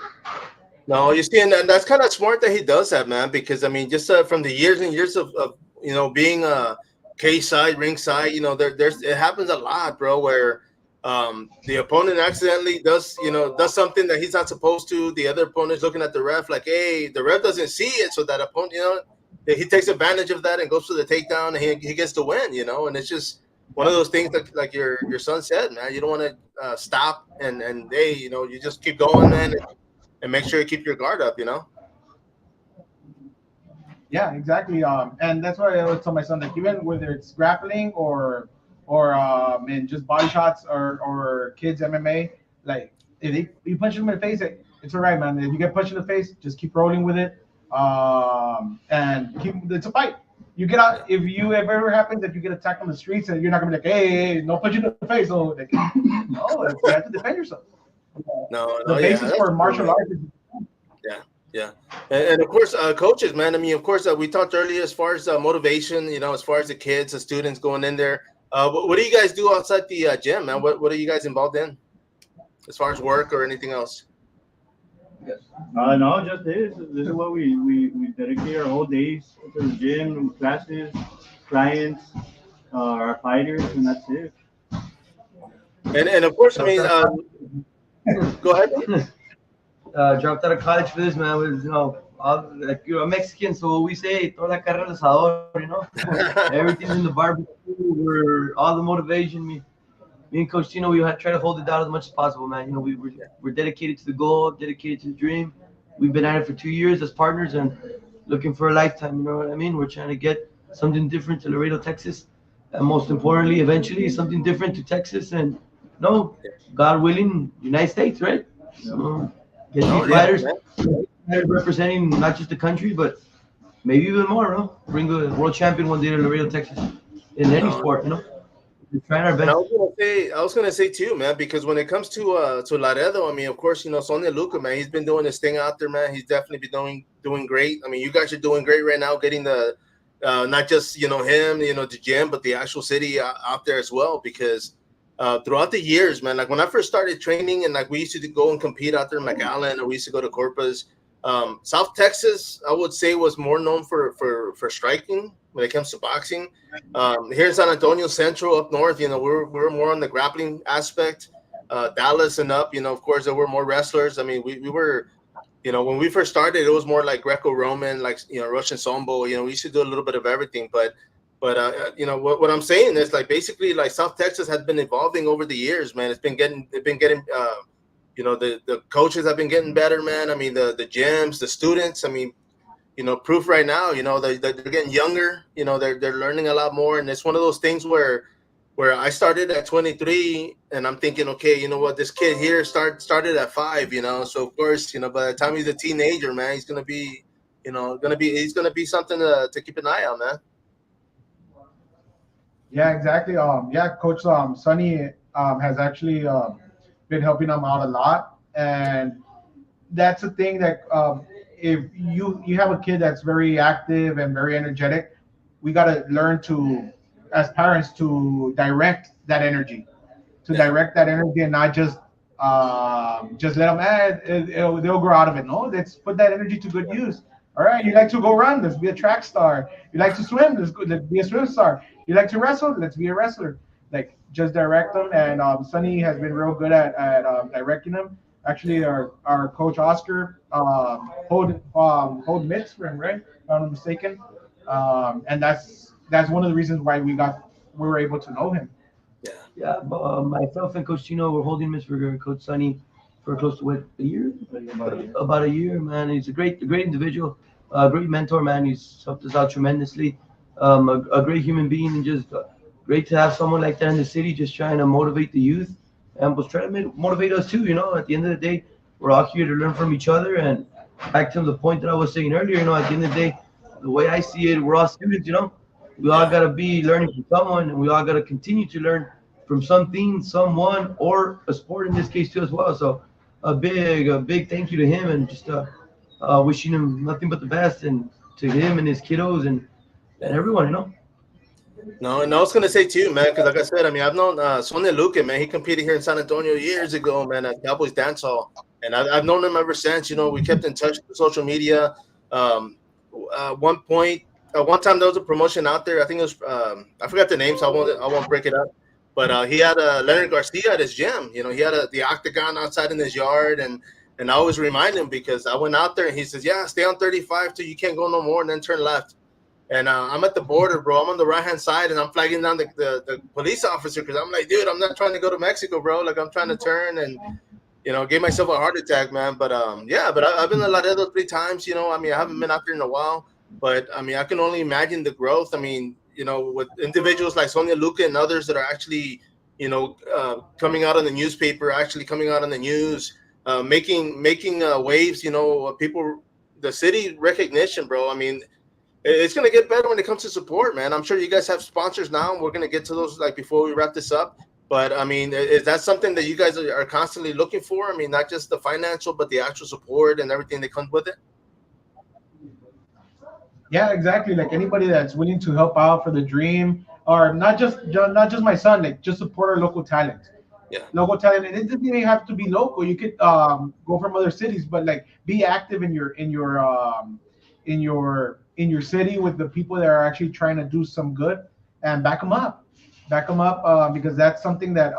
Speaker 2: No, you see, and that's kind of smart that he does that, man. Because I mean, just from the years and years of being cage side, ring side, there's it happens a lot, bro. Where the opponent accidentally does something that he's not supposed to. The other opponent's looking at the ref like, hey, the ref doesn't see it, so that opponent, he takes advantage of that and goes for the takedown, and he gets the win, and it's just one of those things that, like your son said, man. You don't want to stop and hey, you just keep going, man, and make sure you keep your guard up,
Speaker 4: Yeah, exactly. And that's why I always tell my son that even whether it's grappling or in just body shots or kids MMA, like if you punch them in the face, it's all right, man. If you get punched in the face, just keep rolling with it. And it's a fight. You get out if ever happens that you get attacked on the streets and you're not gonna be like, hey, no punch in the face. So like, no, you have to defend yourself.
Speaker 2: No,
Speaker 4: The basis for martial arts is
Speaker 2: Yeah, and of course, coaches, man. I mean, of course, we talked earlier as far as motivation. As far as the kids, the students going in there. What do you guys do outside the gym, man? What are you guys involved in, as far as work or anything else?
Speaker 6: No, just this. This is what we dedicate our whole days to the gym, classes, clients, our fighters, and that's it.
Speaker 2: And of course, I mean, go ahead.
Speaker 5: Dropped out of college for this, man. Was all, like you're a Mexican, so we say toda la carne al asador, everything's in the barbecue. We're all the motivation. Me and Coach Tino, we try to hold it down as much as possible, man. We're dedicated to the goal, dedicated to the dream. We've been at it for 2 years as partners and looking for a lifetime. You know what I mean? We're trying to get something different to Laredo, Texas, and most importantly, eventually something different to Texas and God willing, United States, right? So, get these fighters representing not just the country, but maybe even more, Bring a world champion one day to Laredo, Texas, in any sport, We're trying our best.
Speaker 2: I was gonna say too, man, because when it comes to Laredo, I mean, of course, Sonia Luca, man, he's been doing his thing out there, man. He's definitely been doing great. I mean, you guys are doing great right now, getting the not just him, the gym, but the actual city out there as well, because. Throughout the years, man, like when I first started training and like we used to go and compete out there in McAllen or we used to go to Corpus, South Texas, I would say was more known for striking when it comes to boxing. Here in San Antonio Central up north, we're more on the grappling aspect. Dallas and up, of course, there were more wrestlers. I mean, we were, when we first started, it was more like Greco-Roman, like, Russian Sambo, we used to do a little bit of everything, but what I'm saying is like basically like South Texas has been evolving over the years, man. They've been getting the coaches have been getting better, man. I mean the gyms, the students. I mean, proof right now. They're getting younger. They're learning a lot more, and it's one of those things where I started at 23, and I'm thinking, okay, you know what, this kid here started at 5, so of course, by the time he's a teenager, man, he's gonna be something to keep an eye on, man.
Speaker 4: Yeah, exactly. Coach Sonny has actually been helping them out a lot, and that's the thing that if you have a kid that's very active and very energetic, we got to learn to, as parents, to direct that energy, and not just let them. They'll grow out of it. No, let's put that energy to good use. All right, you like to go run? Let's be a track star. You like to swim? Let's be a swim star. You like to wrestle? Let's be a wrestler. Like, just direct them. And Sonny has been real good at directing them. Actually, our coach Oscar hold mitts for him, right? If I'm not mistaken. And that's one of the reasons why we were able to know him.
Speaker 5: Yeah, myself and Coach Chino were holding mitts for Coach Sonny for close to a year? About a year, man. He's a great individual, a great mentor, man. He's helped us out tremendously. A great human being, and just great to have someone like that in the city, just trying to motivate the youth and was trying to motivate us too. At the end of the day, we're all here to learn from each other. And back to the point that I was saying earlier, at the end of the day, the way I see it, we're all students. We all
Speaker 2: Yeah.
Speaker 5: gotta be learning from someone, and we all gotta continue to learn from something, someone, or a sport in this case too as well. So a big thank you to him, and just wishing him nothing but the best, and to him and his kiddos and everyone.
Speaker 2: No, and I was gonna say too, man, because like I said, I mean, I've known Sonia Luque, man. He competed here in San Antonio years ago, man, at Cowboys Dance Hall, and I've known him ever since. We kept in touch through social media. Um, one point, one time there was a promotion out there. I think it was I forgot the name, so I won't break it up. But he had Leonard Garcia at his gym. He had the octagon outside in his yard, and I always remind him because I went out there and he says, "Yeah, stay on 35 till you can't go no more, and then turn left." And I'm at the border, bro. I'm on the right hand side, and I'm flagging down the police officer because I'm like, dude, I'm not trying to go to Mexico, bro. Like I'm trying to turn and gave myself a heart attack, man. But yeah, but I've been to Laredo 3 times. I mean, I haven't been out there in a while, but I mean, I can only imagine the growth. I mean, with individuals like Sonia Luca and others that are actually, coming out on the newspaper, actually coming out on the news, making waves. People, the city recognition, bro. I mean, it's going to get better when it comes to support, man. I'm sure you guys have sponsors now. We're going to get to those like before we wrap this up. But I mean, is that something that you guys are constantly looking for? I mean, not just the financial, but the actual support and everything that comes with it.
Speaker 4: Yeah, exactly. Like anybody that's willing to help out for the dream, or not just my son, like just support our local talent.
Speaker 2: Yeah.
Speaker 4: Local talent, and it doesn't even have to be local. You could go from other cities, but like be active in your city with the people that are actually trying to do some good, and back them up, because that's something that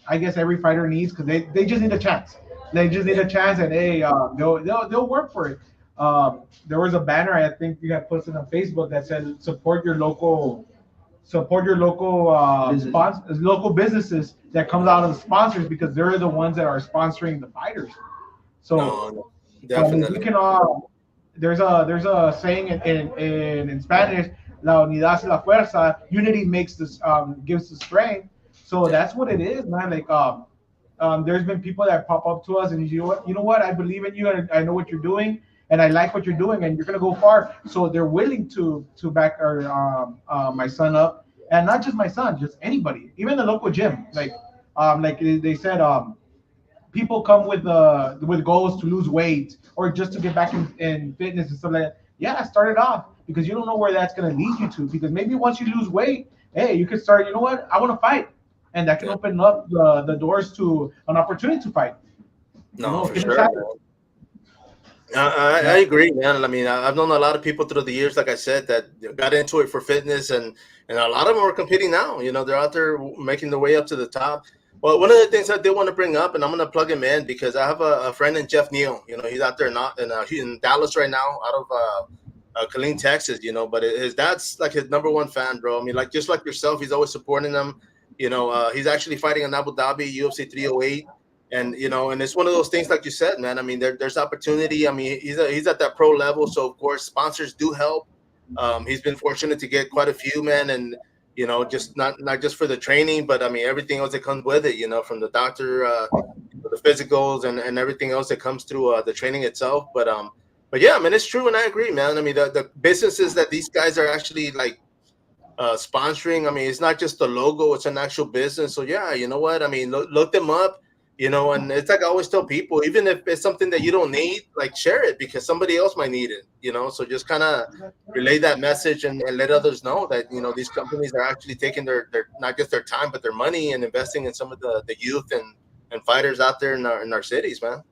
Speaker 4: I guess every fighter needs, because they just need a chance. They just need a chance, and they'll work for it. There was a banner I think you had posted on Facebook that said support your local
Speaker 5: Business.
Speaker 4: local businesses that comes out of the sponsors, because they're the ones that are sponsoring the fighters. So,
Speaker 2: No,
Speaker 4: I mean, we
Speaker 2: definitely.
Speaker 4: can all. There's a saying in Spanish, "La unidad es la fuerza." Unity makes this gives the strength. So
Speaker 2: Yeah.
Speaker 4: that's what it is, man. Like there's been people that pop up to us and you know what, I believe in you, and I know what you're doing, and I like what you're doing, and you're gonna go far. So they're willing to back our my son up, and not just my son, just anybody, even the local gym. Like they said, people come with goals to lose weight or just to get back in fitness and stuff like that. Yeah, start it off, because you don't know where that's gonna lead you to. Because maybe once you lose weight, hey, you could start. You know what? I want to fight, and that can
Speaker 2: Yeah.
Speaker 4: open up the doors to an opportunity to fight.
Speaker 2: No, for
Speaker 4: Can
Speaker 2: sure,
Speaker 4: decide.
Speaker 2: man. I
Speaker 4: Yeah.
Speaker 2: agree, man. I mean, I've known a lot of people through the years, like I said, that got into it for fitness, and a lot of them are competing now. They're out there making their way up to the top. Well, one of the things I did want to bring up, and I'm going to plug him in because I have a friend in Jeff Neal. He's out there not he's in Dallas right now, out of Killeen, Texas. But his dad's like his number one fan, bro. I mean, like just like yourself, he's always supporting them. He's actually fighting in Abu Dhabi, UFC 308. And it's one of those things, like you said, man. I mean, there's opportunity. I mean, he's at that pro level, so of course sponsors do help. He's been fortunate to get quite a few, man, and just not just for the training, but I mean everything else that comes with it. From the doctor, the physicals, and everything else that comes through the training itself. But yeah, man, it's true, and I agree, man. I mean, the businesses that these guys are actually like sponsoring. I mean, it's not just the logo; it's an actual business. So yeah, you know what? I mean, look them up. And it's like I always tell people, even if it's something that you don't need, like share it because somebody else might need it. So just kind of relay that message and let others know that these companies are actually taking their not just their time but their money and investing in some of the youth and fighters out there in our cities, man.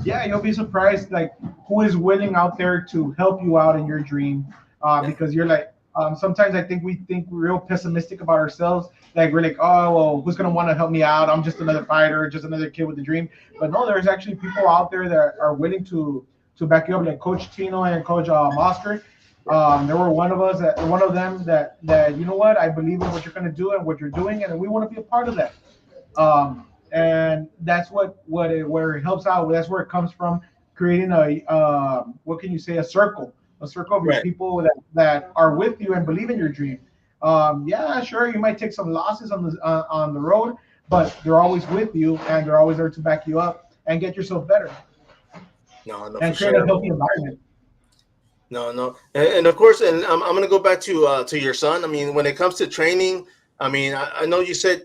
Speaker 4: Yeah, you'll be surprised like who is willing out there to help you out in your dream,
Speaker 2: Yeah.
Speaker 4: because you're like, sometimes I think we think we're real pessimistic about ourselves. Like we're like, oh well, who's gonna want to help me out? I'm just another fighter, just another kid with a dream. But no, there's actually people out there that are willing to back you up, like Coach Tino and Coach Oscar. There were one of them that you know what, I believe in what you're gonna do and what you're doing, and we want to be a part of that. And that's where it helps out. That's where it comes from. Creating what can you say, a circle of your
Speaker 2: Right.
Speaker 4: people that are with you and believe in your dream. Yeah, sure, you might take some losses on the road, but they're always with you and they're always there to back you up and get yourself better
Speaker 2: No, for
Speaker 4: and create a
Speaker 2: sure.
Speaker 4: healthy environment.
Speaker 2: No, and of course, and I'm gonna go back to your son. I mean, when it comes to training, I mean, I know you said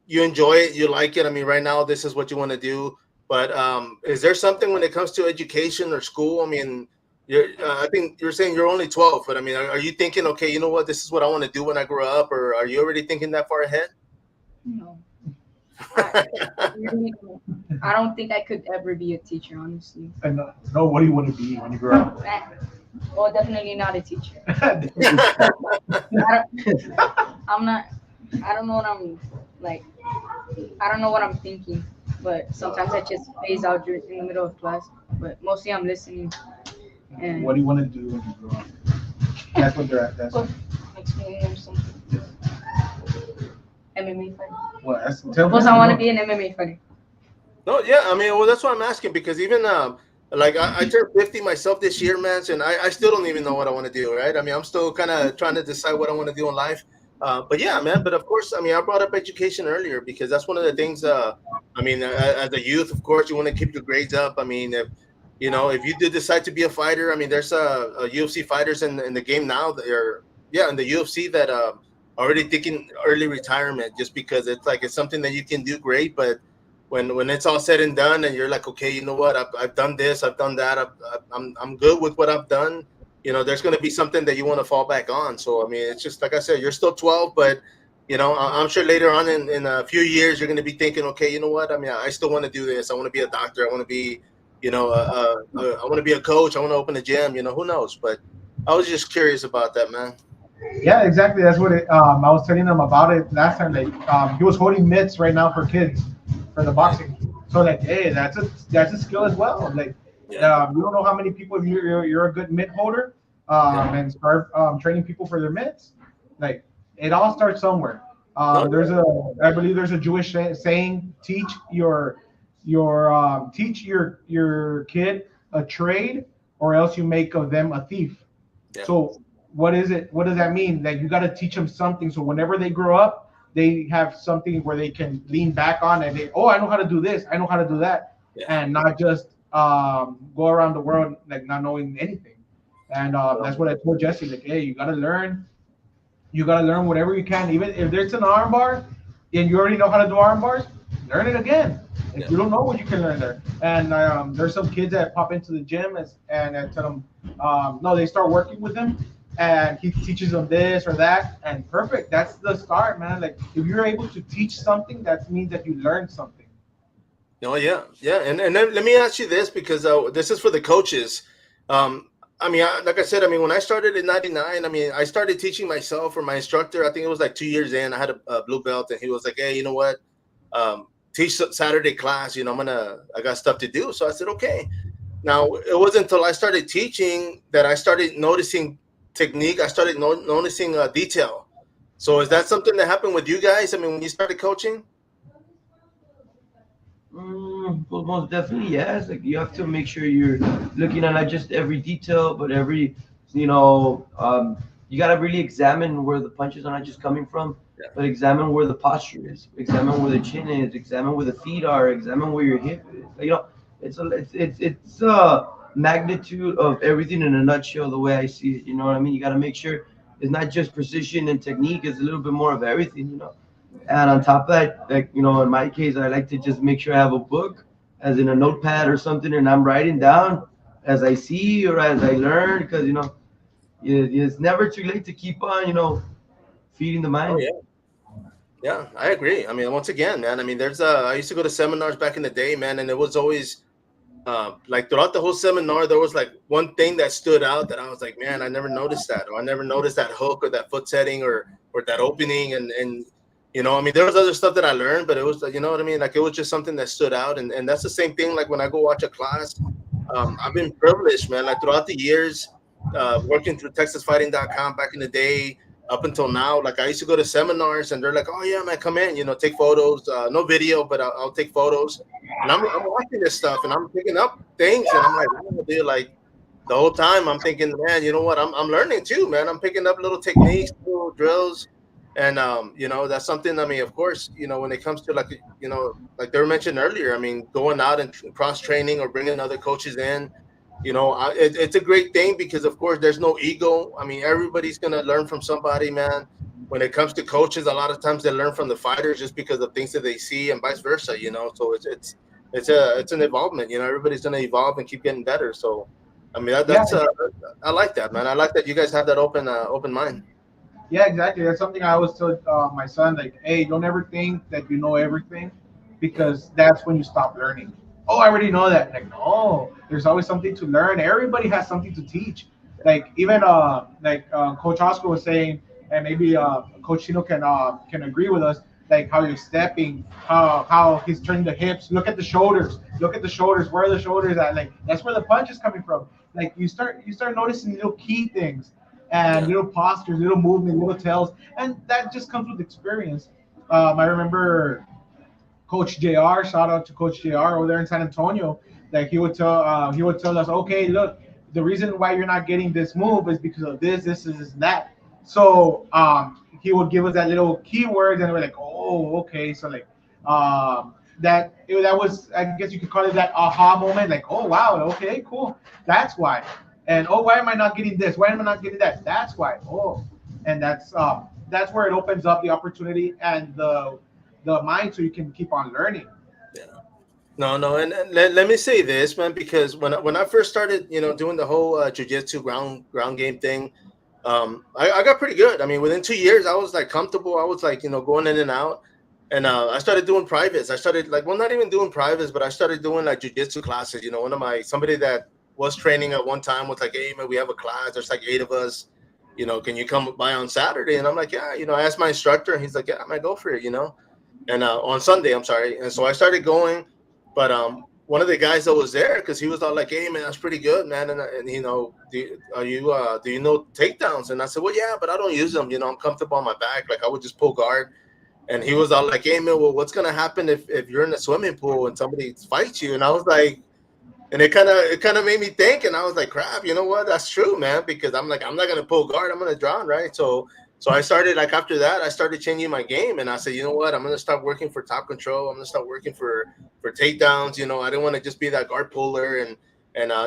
Speaker 2: you enjoy it, you like it. I mean, right now, this is what you want to do. But is there something when it comes to education or school? I mean, I think you're saying you're only 12, but I mean, are you thinking, okay, you know what, this is what I want to do when I grow up, or are you already thinking that far ahead?
Speaker 3: No, I really don't. I don't think I could ever be a teacher, honestly.
Speaker 4: And know what do you want to be when you grow up?
Speaker 3: Well, definitely not a teacher. I'm not. I don't know what I'm like. I don't know what I'm thinking, but sometimes I just phase out in the middle of class. But mostly I'm listening. And
Speaker 4: What do you want to do when you grow up? That's what they're at. That's
Speaker 3: Well, explain or something. MMA fighter.
Speaker 4: what. Tell
Speaker 3: Plus,
Speaker 4: me.
Speaker 3: I want to be an MMA fighter.
Speaker 2: No, yeah, I mean, well, that's why I'm asking because even like I turned 50 myself this year, man, and I still don't even know what I want to do, right? I mean, I'm still kind of trying to decide what I want to do in life. But yeah, man. But of course, I mean, I brought up education earlier because that's one of the things. I mean, as a youth, of course, you want to keep your grades up. I mean, if you know, if you did decide to be a fighter, I mean, there's UFC fighters in the game now that are in the UFC that already thinking early retirement just because it's like it's something that you can do great, but when it's all said and done and you're like, okay, you know what, I've done this, I've done that, I'm good with what I've done. You know, there's going to be something that you want to fall back on. So I mean, it's just like I said, you're still 12, but you know, I'm sure later on in a few years you're going to be thinking, okay, you know what, I mean, I still want to do this. I want to be a doctor. I want to be, you know, I want to be a coach. I want to open a gym. You know, who knows? But I was just curious about that, man.
Speaker 4: Yeah, exactly. That's what it. I was telling him about it last time. Like, he was holding mitts right now for kids for the boxing. So like, hey, that's a skill as well. Like, you don't know how many people you're a good mitt holder, and start training people for their mitts. Like, it all starts somewhere. I believe there's a Jewish saying: teach your kid a trade, or else you make of them a thief.
Speaker 2: Yeah.
Speaker 4: So what is it? What does that mean? That you got to teach them something. So whenever they grow up, they have something where they can lean back on and I know how to do this. I know how to do that. And not just go around the world like not knowing anything. And that's what I told Jesse. Like, hey, you got to learn. You got to learn whatever you can. Even if there's an arm bar and you already know how to do arm bars, learn it again. If you don't know what you can learn there. And there's some kids that pop into the gym and I tell them, no, they start working with him. And he teaches them this or that, and perfect. That's the start, man. Like, if you're able to teach something, that means that you learned something.
Speaker 2: Oh yeah. And then let me ask you this because this is for the coaches. I mean, like I said, I mean, when I started in '99, I mean, I started teaching myself or my instructor. I think it was like 2 years in. I had a blue belt, and he was like, "Hey, you know what? Teach Saturday class. You know, I got stuff to do." So I said, "Okay." Now it wasn't until I started teaching that I started noticing technique. I started noticing detail. So is that something that happened with you guys? I mean, when you started coaching?
Speaker 5: Well, most definitely, yes. Like, you have to make sure you're looking at not just every detail, but every, you know, you got to really examine where the punches are not just coming from, but examine where the posture is, examine where the chin is, examine where the feet are, examine where your hip is. You know, it's a magnitude of everything in a nutshell, the way I see it. You know what I mean? You got to make sure it's not just precision and technique; it's a little bit more of everything. You know. And on top of that, like, you know, in my case, I like to just make sure I have a book, as in a notepad or something, and I'm writing down as I see or as I learn, because, you know, it's never too late to keep on, you know, feeding the mind.
Speaker 2: Oh yeah, I agree. I mean, once again, man, I mean, I used to go to seminars back in the day, man, and it was always like throughout the whole seminar, there was like one thing that stood out that I was like, man, I never noticed that, or I never noticed that hook or that foot setting or that opening, and you know, I mean, there was other stuff that I learned, but it was, you know what I mean? Like, it was just something that stood out. And that's the same thing. Like, when I go watch a class, I've been privileged, man. Like, throughout the years, working through TexasFighting.com back in the day, up until now, like, I used to go to seminars and they're like, oh, yeah, man, come in, you know, take photos. No video, but I'll take photos. And I'm watching this stuff and I'm picking up things. And I'm like, oh, dude, like, the whole time I'm thinking, man, you know what? I'm learning too, man. I'm picking up little techniques, little drills. And that's something. I mean, of course, when it comes to like like they were mentioned earlier. I mean, going out and cross training or bringing other coaches in. It's a great thing because of course there's no ego. I mean, everybody's gonna learn from somebody, man. When it comes to coaches, a lot of times they learn from the fighters just because of things that they see, and vice versa. So it's an evolvement. Everybody's gonna evolve and keep getting better. So, I mean,
Speaker 4: Yeah,
Speaker 2: I like that, man. I like that you guys have that open mind.
Speaker 4: yeah, exactly. That's something I always tell my son, like, hey, don't ever think that you know everything,
Speaker 2: Yeah,
Speaker 4: because that's when you stop learning. Oh, I already know that. Like, no, there's always something to learn. Everybody has something to teach. Like even Coach Oscar was saying, and maybe Coach Chino can agree with us. Like how you're stepping, how he's turning the hips. Look at the shoulders. Look at the shoulders. Where are the shoulders at? Like that's where the punch is coming from. Like you start noticing little key things and
Speaker 2: yeah,
Speaker 4: little postures, little movement, little tells, and that just comes with experience. I remember Coach Jr. Shout out to Coach Jr. over there in San Antonio. That he would tell us, okay, look, the reason why you're not getting this move is because of this, and that. So he would give us that little keywords, and we're like, oh, okay. So like that was, I guess you could call it that aha moment. Like, oh wow, okay, cool, that's why. And oh, why am I not getting this? Why am I not getting that? That's why. Oh, and that's where it opens up the opportunity and the mind so you can keep on learning.
Speaker 2: yeah. No, no, and let me say this, man, because when I first started, doing the whole jujitsu ground game thing, I got pretty good. I mean, within 2 years, I was like comfortable. I was like, going in and out, and I started doing privates. I started like, well, not even doing privates, but I started doing like jujitsu classes. One of my somebody that was training at one time was like, hey, man, we have a class. There's like 8 of us. Can you come by on Saturday? And I'm like, yeah. I asked my instructor, and he's like, yeah, I might go for it. And on Sunday, I'm sorry. And so I started going, but one of the guys that was there, because he was all like, "Hey man, that's pretty good, man." And do you know takedowns? And I said, "Well, yeah, but I don't use them. I'm comfortable on my back. Like I would just pull guard." And he was all like, "Hey man, well, what's gonna happen if you're in a swimming pool and somebody fights you?" And I was like, and it kind of made me think, and I was like, crap, you know what? That's true, man. Because I'm like, I'm not gonna pull guard. I'm gonna drown, right? So I started like after that, I started changing my game, and I said, you know what? I'm gonna start working for top control. I'm gonna start working for takedowns. I didn't want to just be that guard puller, and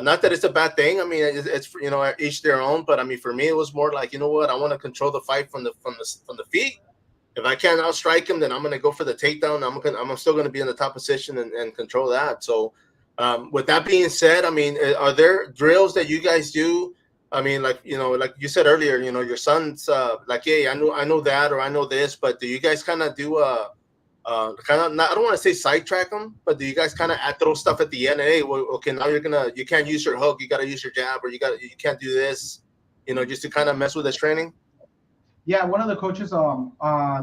Speaker 2: not that it's a bad thing. I mean, it's each their own. But I mean, for me, it was more like, you know what? I want to control the fight from the feet. If I can't outstrike him, then I'm gonna go for the takedown. I'm still gonna be in the top position and control that. So, with that being said, I mean, are there drills that you guys do? I mean, like like you said earlier, your son's like, hey, I know that, or I know this, but do you guys kind of do kind of not? I don't want to say sidetrack them, but do you guys kind of add throw stuff at the end? Hey, well, okay, now you can't use your hook, you got to use your jab, or you can't do this, just to kind of mess with his training.
Speaker 4: Yeah, one of the coaches on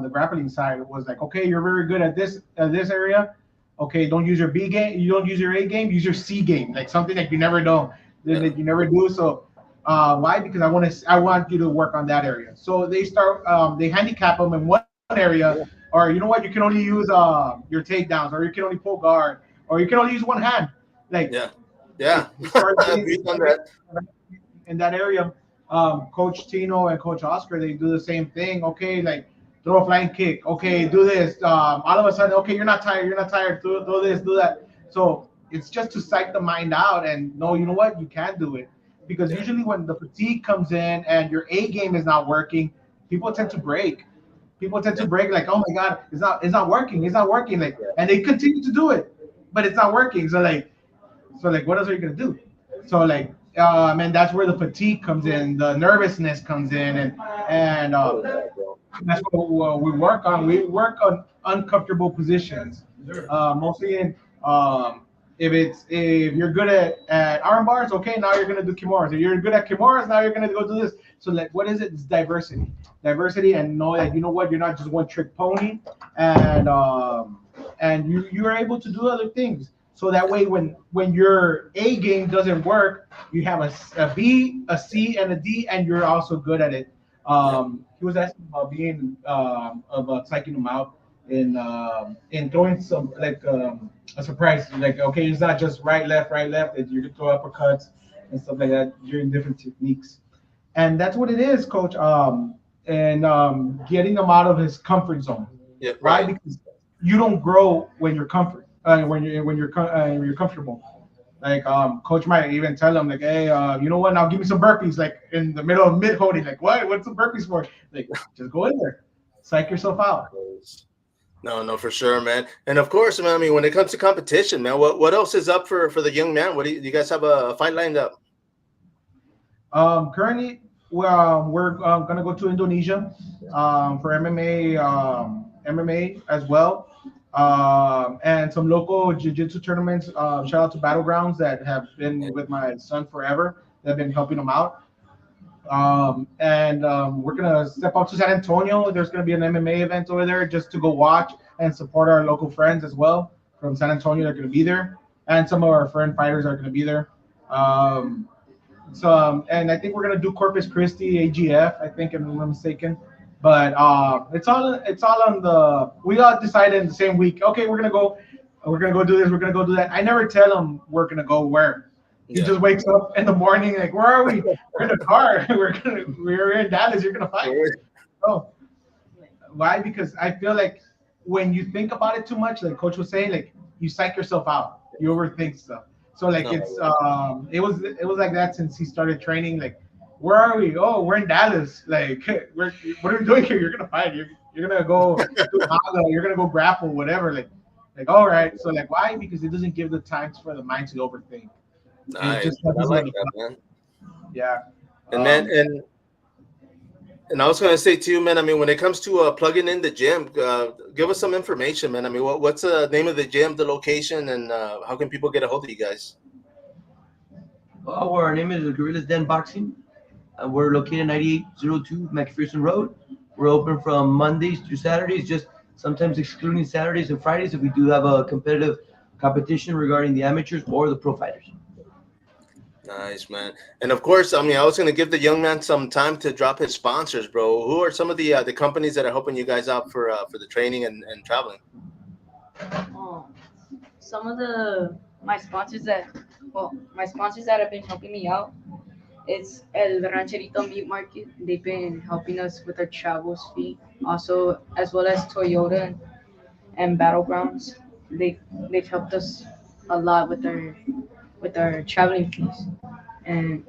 Speaker 4: the grappling side was like, okay, you're very good at this area. Okay, don't use your B game. You don't use your A game. Use your C game, like something that you never know,
Speaker 2: Yeah,
Speaker 4: that you never do. So, why? Because I want you to work on that area. So they handicap them in one area,
Speaker 2: yeah,
Speaker 4: or you know what, you can only use your takedowns, or you can only pull guard, or you can only use one hand. Like
Speaker 2: yeah, yeah.
Speaker 4: they start getting,
Speaker 2: Agreed on that.
Speaker 4: in that area. Coach Tino and Coach Oscar, they do the same thing. Okay, like throw a flying kick. Okay, do this. All of a sudden, okay, you're not tired. You're not tired. Do this, do that. So it's just to psych the mind out and know, you know what, you can do it. Because
Speaker 2: Yeah,
Speaker 4: usually when the fatigue comes in and your A game is not working, people tend to break. People tend to
Speaker 2: yeah,
Speaker 4: break like, oh my God, it's not working. It's not working. Like,
Speaker 2: yeah,
Speaker 4: and they continue to do it, but it's not working. So like, what else are you gonna do? So like, and that's where the fatigue comes in, the nervousness comes in, and
Speaker 2: yeah, bro.
Speaker 4: that's what we work on. We work on uncomfortable positions, mostly in if you're good at arm bars, okay, now you're gonna do kimuras. If you're good at kimuras, now you're gonna go do this. So like, what is it? It's diversity, and know that, you know what, you're not just one trick pony, and you are able to do other things. So that way, when your A game doesn't work, you have a B, a C, and a D, and you're also good at it.
Speaker 2: Yeah,
Speaker 4: He was asking about being about psyching him out in throwing some like a surprise. Like, okay, it's not just right, left. You can throw uppercuts and stuff like that during different techniques, and that's what it is, Coach. and getting them out of his comfort zone.
Speaker 2: Yeah,
Speaker 4: Why?
Speaker 2: right.
Speaker 4: Because you don't grow when you're when you're comfortable. Like coach might even tell him like, hey, you know what? Now give me some burpees. Like in the middle of mid holding, like what? What's the burpees for? Like just go in there, psych yourself out.
Speaker 2: No, no, for sure, man. And of course, man. I mean, when it comes to competition, man, what else is up for the young man? What do you guys have a fight lined up?
Speaker 4: Currently, we're gonna go to Indonesia for MMA, MMA as well, and some local jiu-jitsu tournaments. Shout out to Battlegrounds that have been with my son forever. They've been helping him out. And we're gonna step up to San Antonio. There's gonna be an MMA event over there just to go watch and support our local friends as well from San Antonio. They're gonna be there, and some of our friend fighters are gonna be there. Um, so and I think we're gonna do Corpus Christi AGF. I think, if I'm not mistaken. But it's all on the. We all decided in the same week. Okay, we're gonna go do this. We're gonna go do that. I never tell them we're gonna go where. He
Speaker 2: Yeah.
Speaker 4: just wakes up in the morning like, where are we? We're in the car. We're in Dallas. You're gonna fight. Oh, why? Because I feel like when you think about it too much, like Coach was saying, like you psych yourself out. You overthink stuff. So like
Speaker 2: No.
Speaker 4: it was like that since he started training. Like, where are we? Oh, we're in Dallas. Like, what are we doing here? You're gonna fight. You're gonna go do Haga. You're gonna go grapple, whatever. Like all right. So like why? Because it doesn't give the time for the mind to overthink. It
Speaker 2: Nice.
Speaker 4: just
Speaker 2: I
Speaker 4: focuses
Speaker 2: like
Speaker 4: on the
Speaker 2: that,
Speaker 4: fun.
Speaker 2: man.
Speaker 4: Yeah.
Speaker 2: And man, and I was gonna say too, man. I mean, when it comes to plugging in the gym, give us some information, man. I mean, what's the name of the gym, the location, and how can people get a hold of you guys?
Speaker 5: Well, our name is Gorillas Den Boxing. We're located 9802 McPherson Road. We're open from Mondays through Saturdays, just sometimes excluding Saturdays and Fridays if we do have a competitive competition regarding the amateurs or the pro fighters.
Speaker 2: Nice, man. And of course, I mean, I was gonna give the young man some time to drop his sponsors, bro. Who are some of the companies that are helping you guys out for the training and traveling?
Speaker 3: Um, some of the my sponsors that have been helping me out. It's El Rancherito Meat Market. They've been helping us with our travels fee, also as well as Toyota and Battlegrounds. They've helped us a lot with our traveling fees. And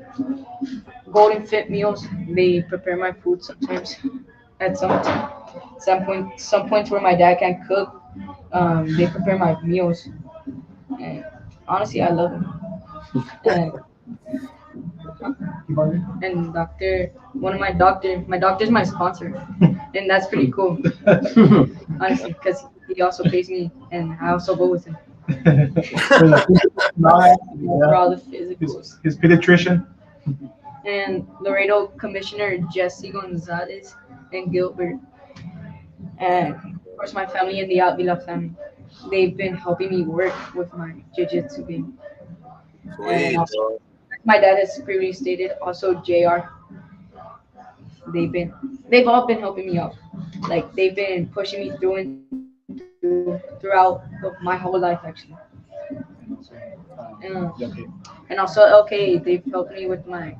Speaker 3: Golden Fit Meals, they prepare my food sometimes. At some points where my dad can't cook, they prepare my meals. And honestly, I love them. And and one of my doctor's my sponsor, and that's pretty cool, honestly, because he also pays me, and I also go with him for all the physicals.
Speaker 4: His pediatrician.
Speaker 3: And Laredo Commissioner Jesse Gonzalez and Gilbert, and of course my family and the Avila family. They've been helping me work with my jiu-jitsu game, and
Speaker 2: Sweet,
Speaker 3: also
Speaker 2: bro.
Speaker 3: my dad has previously stated also JR. They've all been helping me out. Like they've been pushing me through and throughout my whole life actually.
Speaker 4: Okay.
Speaker 3: And also LK, they've helped me with my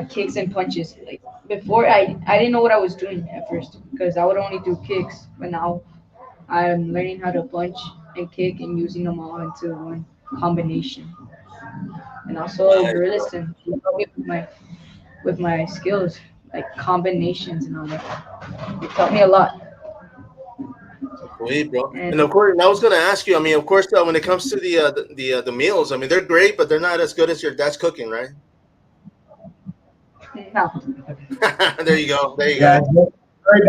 Speaker 3: kicks and punches. Like before, I didn't know what I was doing at first because I would only do kicks, but now I'm learning how to punch and kick and using them all into one combination. And also
Speaker 2: Nice, bro.
Speaker 3: Gorilliston, they helped me with my skills, like combinations and all that. It taught me a lot.
Speaker 2: Sweet, bro. And
Speaker 3: And
Speaker 2: of course, and I was gonna ask you. I mean, of course, when it comes to the meals, I mean, they're great, but they're not as good as your dad's cooking, right?
Speaker 3: now,
Speaker 2: There you go. There you
Speaker 4: Yeah,
Speaker 2: go.
Speaker 4: very,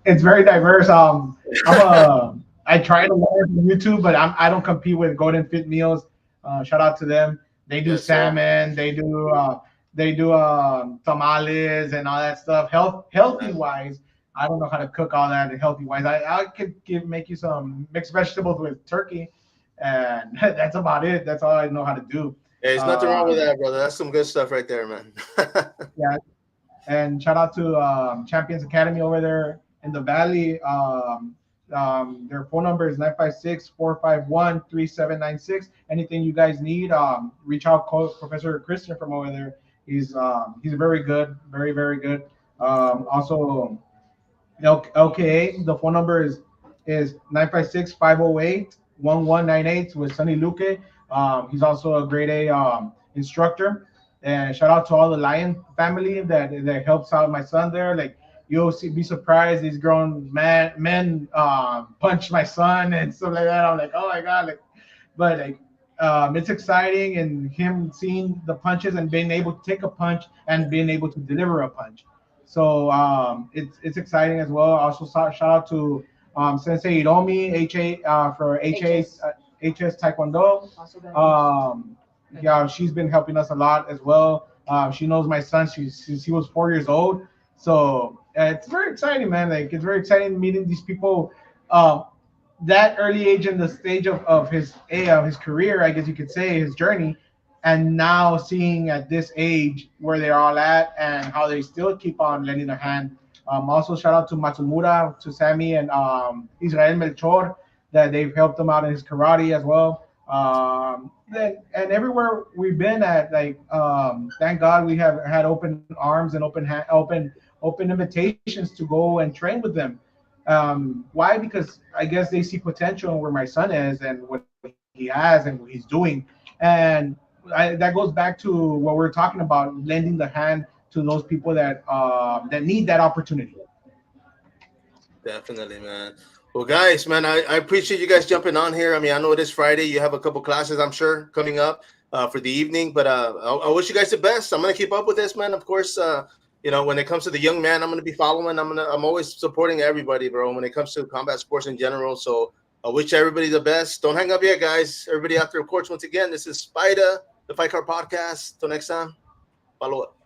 Speaker 4: it's very diverse. I try to learn from YouTube, but I don't compete with Golden Fit Meals. Shout out to them. They do
Speaker 2: Yes, sir.
Speaker 4: salmon. They do tamales and all that stuff. Healthy wise, I don't know how to cook all that. Healthy wise, I could make you some mixed vegetables with turkey, and that's about it. That's all I know how to do.
Speaker 2: Hey, there's nothing wrong with
Speaker 4: Um,
Speaker 2: that, brother. That's some good stuff right there, man.
Speaker 4: yeah, and shout out to Champions Academy over there in the Valley. Their phone number is 956-451-3796. Anything you guys need, reach out. Call Professor Christian from over there. He's very good, very very good. Also, LKA, the phone number is 956-508-1198 with Sunny Luque. He's also a grade A instructor. And shout out to all the Lion family that helps out my son there. Like you'll be surprised, these grown men punch my son and stuff like that. I'm like, oh my god, like, but like it's exciting and him seeing the punches and being able to take a punch and being able to deliver a punch. So it's exciting as well. Also shout out to Sensei Hiromi for HS Taekwondo. Yeah, she's been helping us a lot as well. She knows my son since he was 4 years old. So it's very exciting, man. Like it's very exciting meeting these people. That early age in the stage of his career, I guess you could say, his journey, and now seeing at this age where they're all at and how they still keep on lending a hand. Also, shout out to Matsumura, to Sammy, and Israel Melchor that they've helped him out in his karate as well. And everywhere we've been at, like thank God we have had open arms and open invitations to go and train with them. Why? Because I guess they see potential in where my son is and what he has and what he's doing. And that goes back to what we're talking about, lending the hand to those people that need that opportunity.
Speaker 2: Definitely, man. Well, guys, man, I appreciate you guys jumping on here. I mean, I know it is Friday. You have a couple classes, I'm sure, coming up for the evening. But I wish you guys the best. I'm gonna keep up with this, man. Of course, when it comes to the young man, I'm gonna be following. I'm always supporting everybody, bro. When it comes to combat sports in general, so I wish everybody the best. Don't hang up yet, guys. Everybody out there, of course. Once again, this is Spida, the Fight Card Podcast. Till next time, follow up.